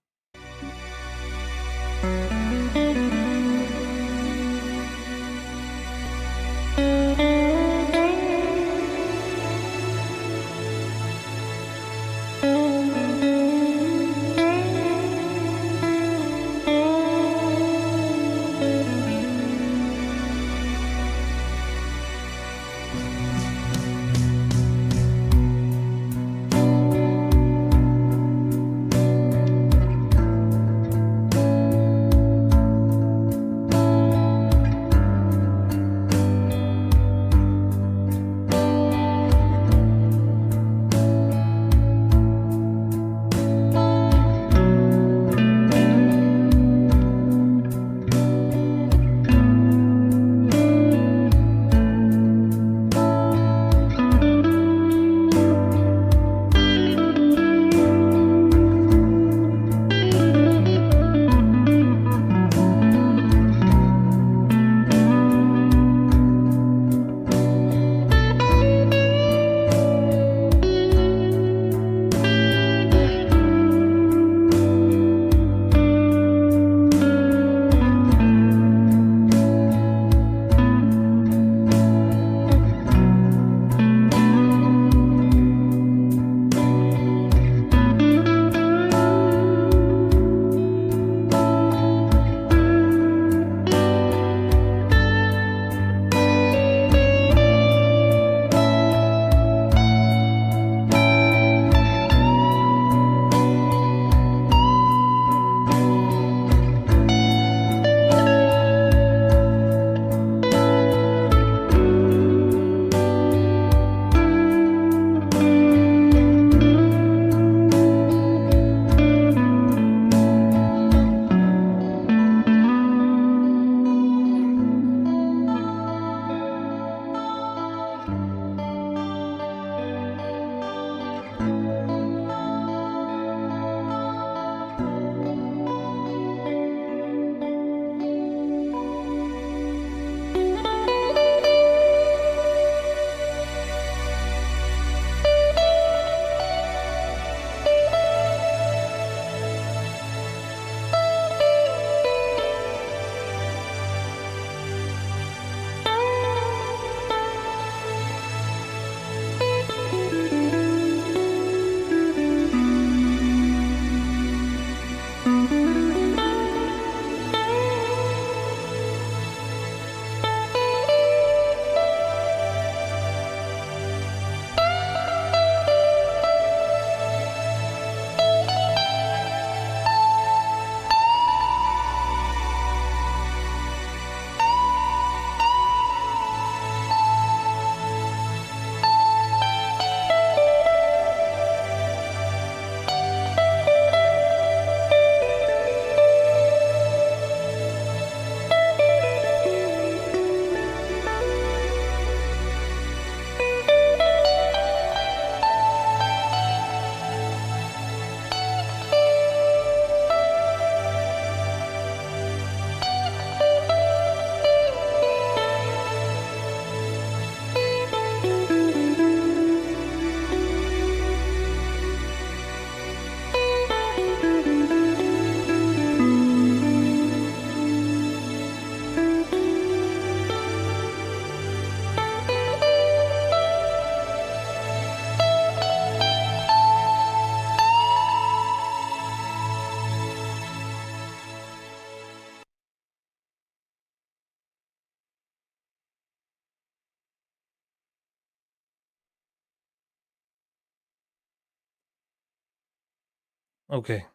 Okay.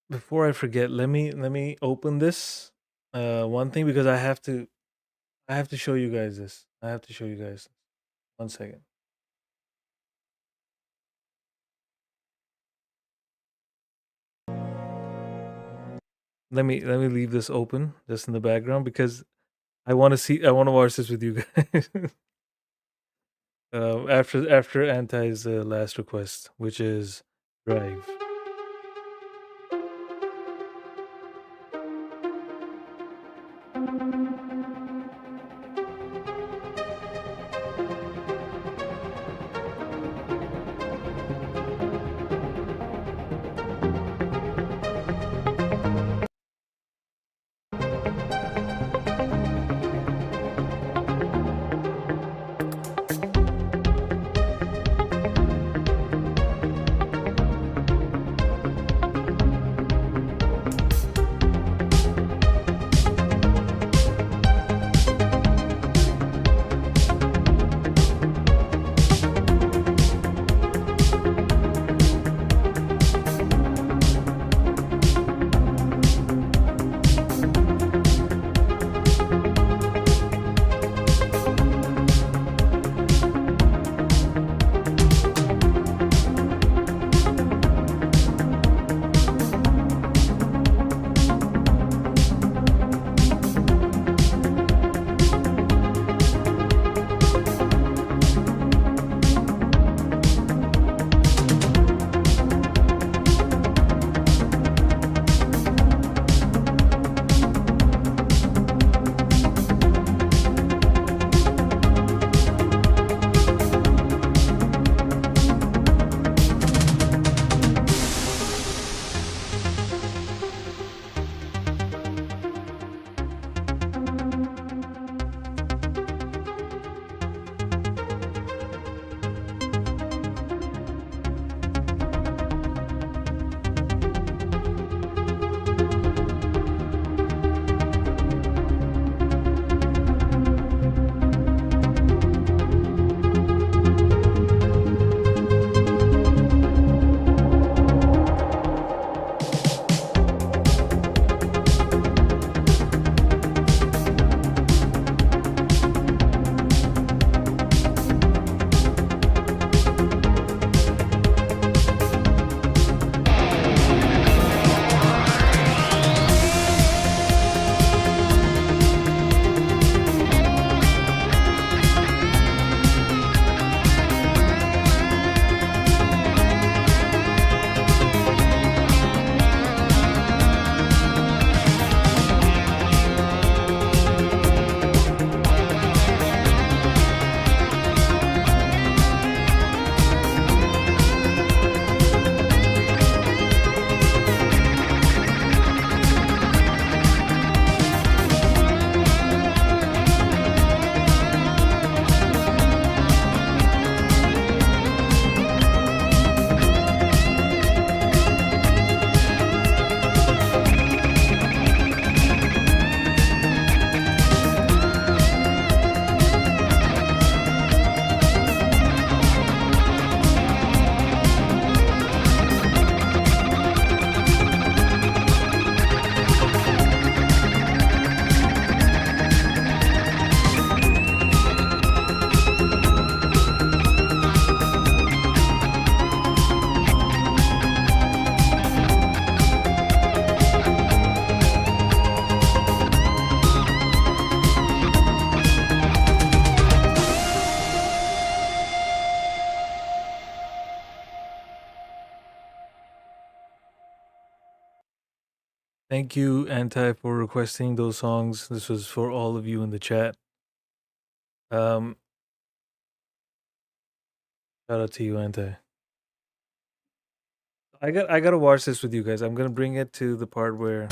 Before I forget, let me open this one thing because I have to show you guys this. I have to show you guys. 1 second. let me leave this open just in the background because I want to watch this with you guys. After Anti's last request, which is Drive. Thank you, Anti, for requesting those songs. This was for all of you in the chat. Um, Shout out to you, Anti. I gotta watch this with you guys. I'm gonna bring it to the part where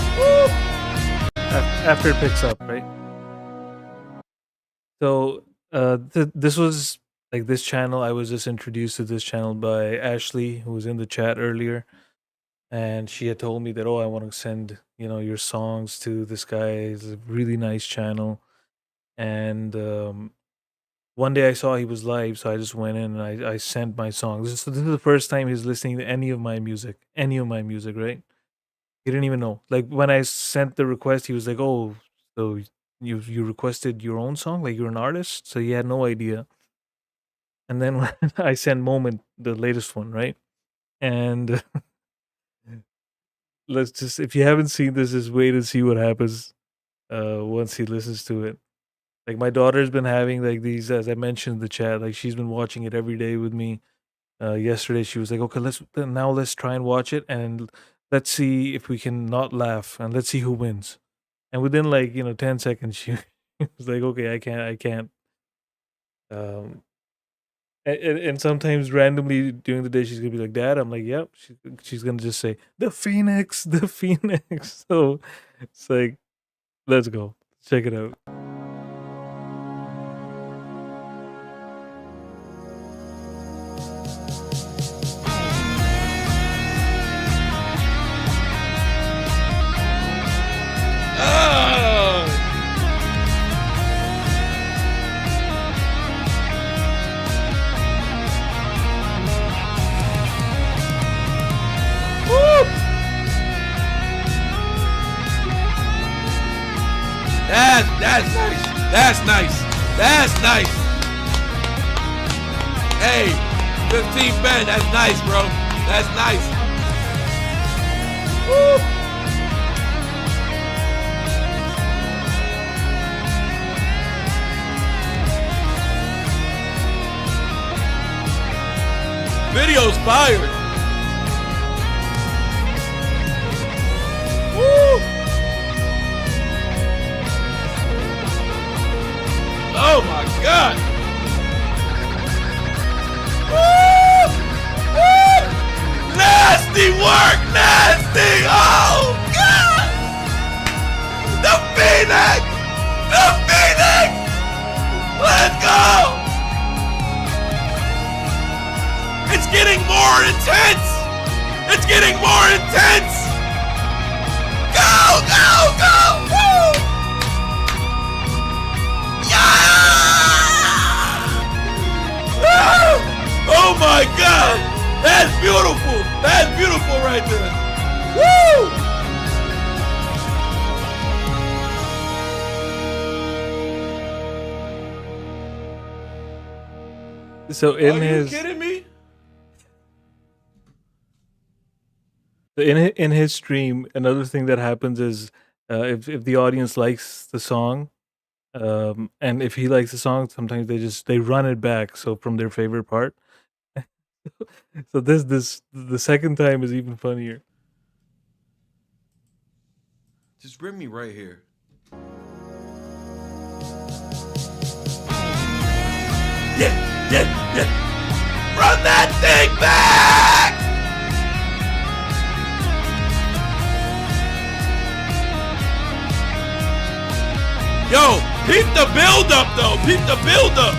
after it picks up, right? So this was like this channel. I was just introduced to this channel by Ashley, who was in the chat earlier, and she had told me that, oh, I want to send your songs to this guy. It's a really nice channel, and one day I saw he was live, so I just went in and I sent my songs. This is the first time he's listening to any of my music, right? He didn't even know. Like when I sent the request, he was like, "Oh, so you requested your own song? Like you're an artist?" So he had no idea. And then when I sent Moment, the latest one, right? And let's just, if you haven't seen this, just wait and see what happens once he listens to it. Like my daughter's been having like these, as I mentioned in the chat, like she's been watching it every day with me. Yesterday she was like, okay, let's try and watch it and let's see if we can not laugh and let's see who wins. And within like 10 seconds, she was like, okay, I can't. Um, and sometimes randomly during the day she's gonna be like, Dad, I'm like, yep. She's gonna just say the Phoenix, the Phoenix. So it's like, let's go, check it out. That's nice. That's nice. That's nice. Hey, 15 Ben, that's nice, bro. That's nice. Woo. Video's fired. Woo. Oh my God! Woo! Woo! Nasty work, nasty! Oh God! The Phoenix! The Phoenix! Let's go! It's getting more intense! It's getting more intense! Go! Go! Go! Woo! Oh my God! That's beautiful! That's beautiful right there! Woo! So Are you kidding me? In his stream, another thing that happens is if the audience likes the song, and if he likes the song, sometimes they run it back. So from their favorite part. So the second time is even funnier. Just bring me right here. Yeah. Run that thing back! Yo, peep the build up though. Peep the build up.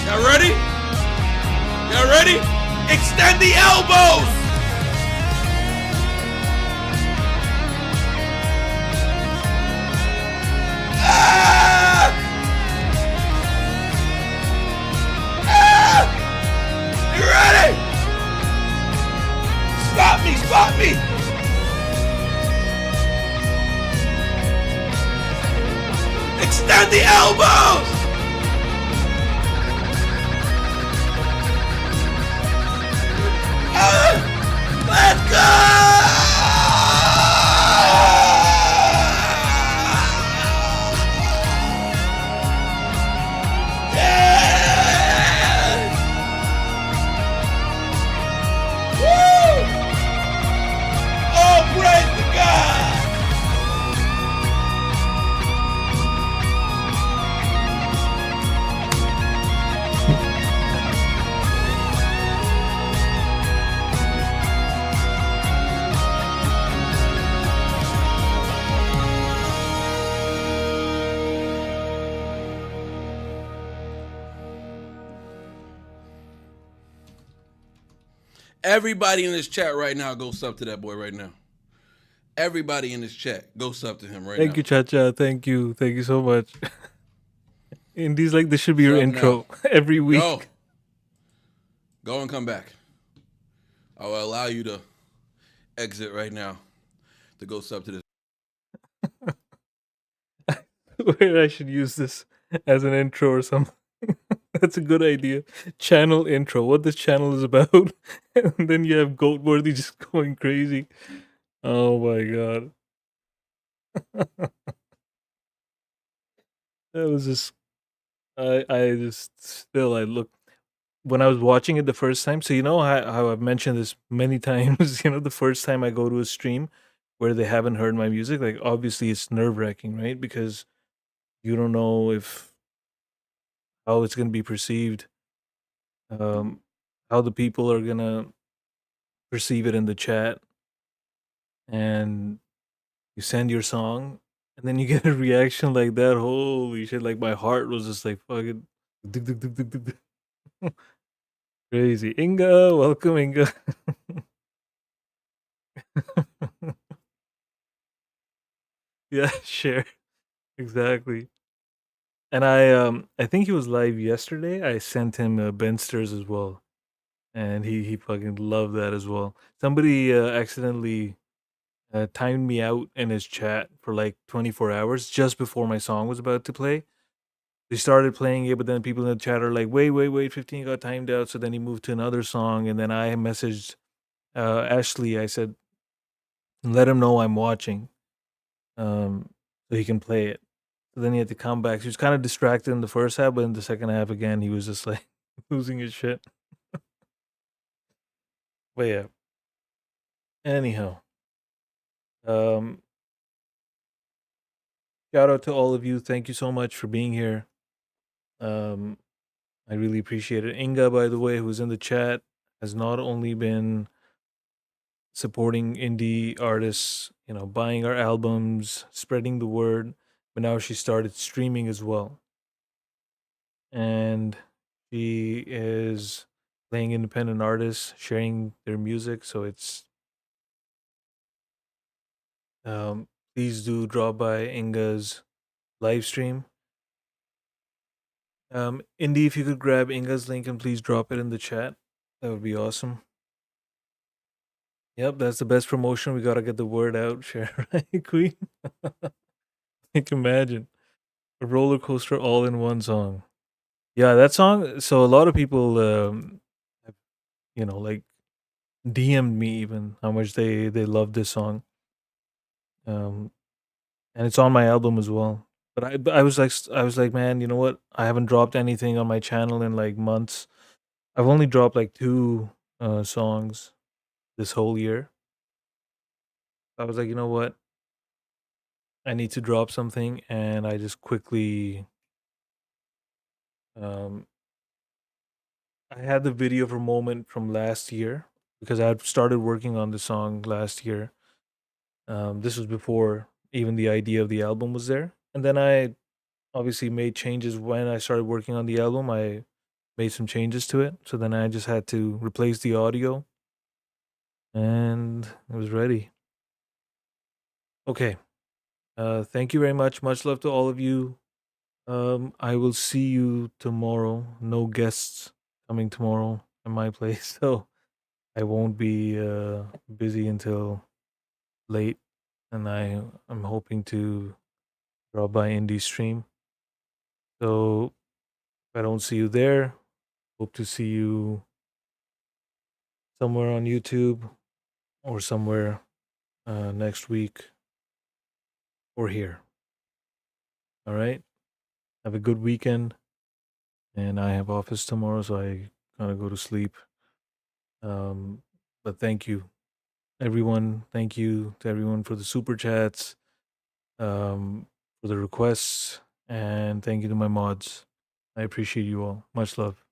Y'all ready? Y'all ready? Extend the elbows. You ready? Spot me. Extend the elbows. Let's go. Everybody in this chat right now, go sub to that boy right now. Everybody in this chat, go sub to him right now. Thank you, Chacha. Thank you so much. Indies like this should be your Sub intro every week. Go and come back. I will allow you to exit right now to go sub to this. swear I should use this as an intro or something. That's a good idea. Channel intro. What this channel is about. And then you have Goatworthy just going crazy. Oh my god. That was just I just still I look when I was watching it the first time. So you know how I've mentioned this many times, the first time I go to a stream where they haven't heard my music, like obviously it's nerve-wracking, right? Because you don't know if how it's going to be perceived, um, how the people are going to perceive it in the chat, and you send your song, and then you get a reaction like that. Holy shit! Like my heart was just like fucking dug, dug, dug, dug, dug, dug. Crazy. Inga, welcome, Inga. Yeah, share exactly. And I think he was live yesterday. I sent him Bensters as well, and he fucking loved that as well. Somebody accidentally timed me out in his chat for like 24 hours just before my song was about to play. They started playing it, but then people in the chat are like, wait, 15 got timed out. So then he moved to another song, and then I messaged Ashley. I said, let him know I'm watching, so he can play it. So then he had to come back. So he was kind of distracted in the first half, but in the second half again, he was just like losing his shit. But yeah. Anyhow, um, shout out to all of you. Thank you so much for being here. Um, I really appreciate it. Inga, by the way, who's in the chat, has not only been supporting indie artists, buying our albums, spreading the word, but now she started streaming as well. And she is playing independent artists, sharing their music. So it's please do drop by Inga's live stream. Indy, if you could grab Inga's link and please drop it in the chat, that would be awesome. Yep, that's the best promotion. We gotta get the word out, share, right, Queen? I can imagine a roller coaster all in one song. Yeah, that song. So a lot of people, have, like DM'd me even how much they love this song. And it's on my album as well. But I was like, man, you know what? I haven't dropped anything on my channel in like months. I've only dropped like 2 songs this whole year. I was like, you know what? I need to drop something, and I just quickly um I had the video for Moment from last year because I had started working on the song last year. This was before even the idea of the album was there. And then I obviously made changes when I started working on the album. I made some changes to it. So then I just had to replace the audio, and it was ready. Okay. Thank you very much. Much love to all of you. I will see you tomorrow. No guests coming tomorrow at my place, so I won't be busy until late. And I'm hoping to drop by Indie stream. So if I don't see you there, hope to see you somewhere on YouTube or somewhere next week or here. All right. Have a good weekend. And I have office tomorrow, so I gotta go to sleep. But thank you, everyone. Thank you to everyone for the super chats, for the requests, and thank you to my mods. I appreciate you all. Much love.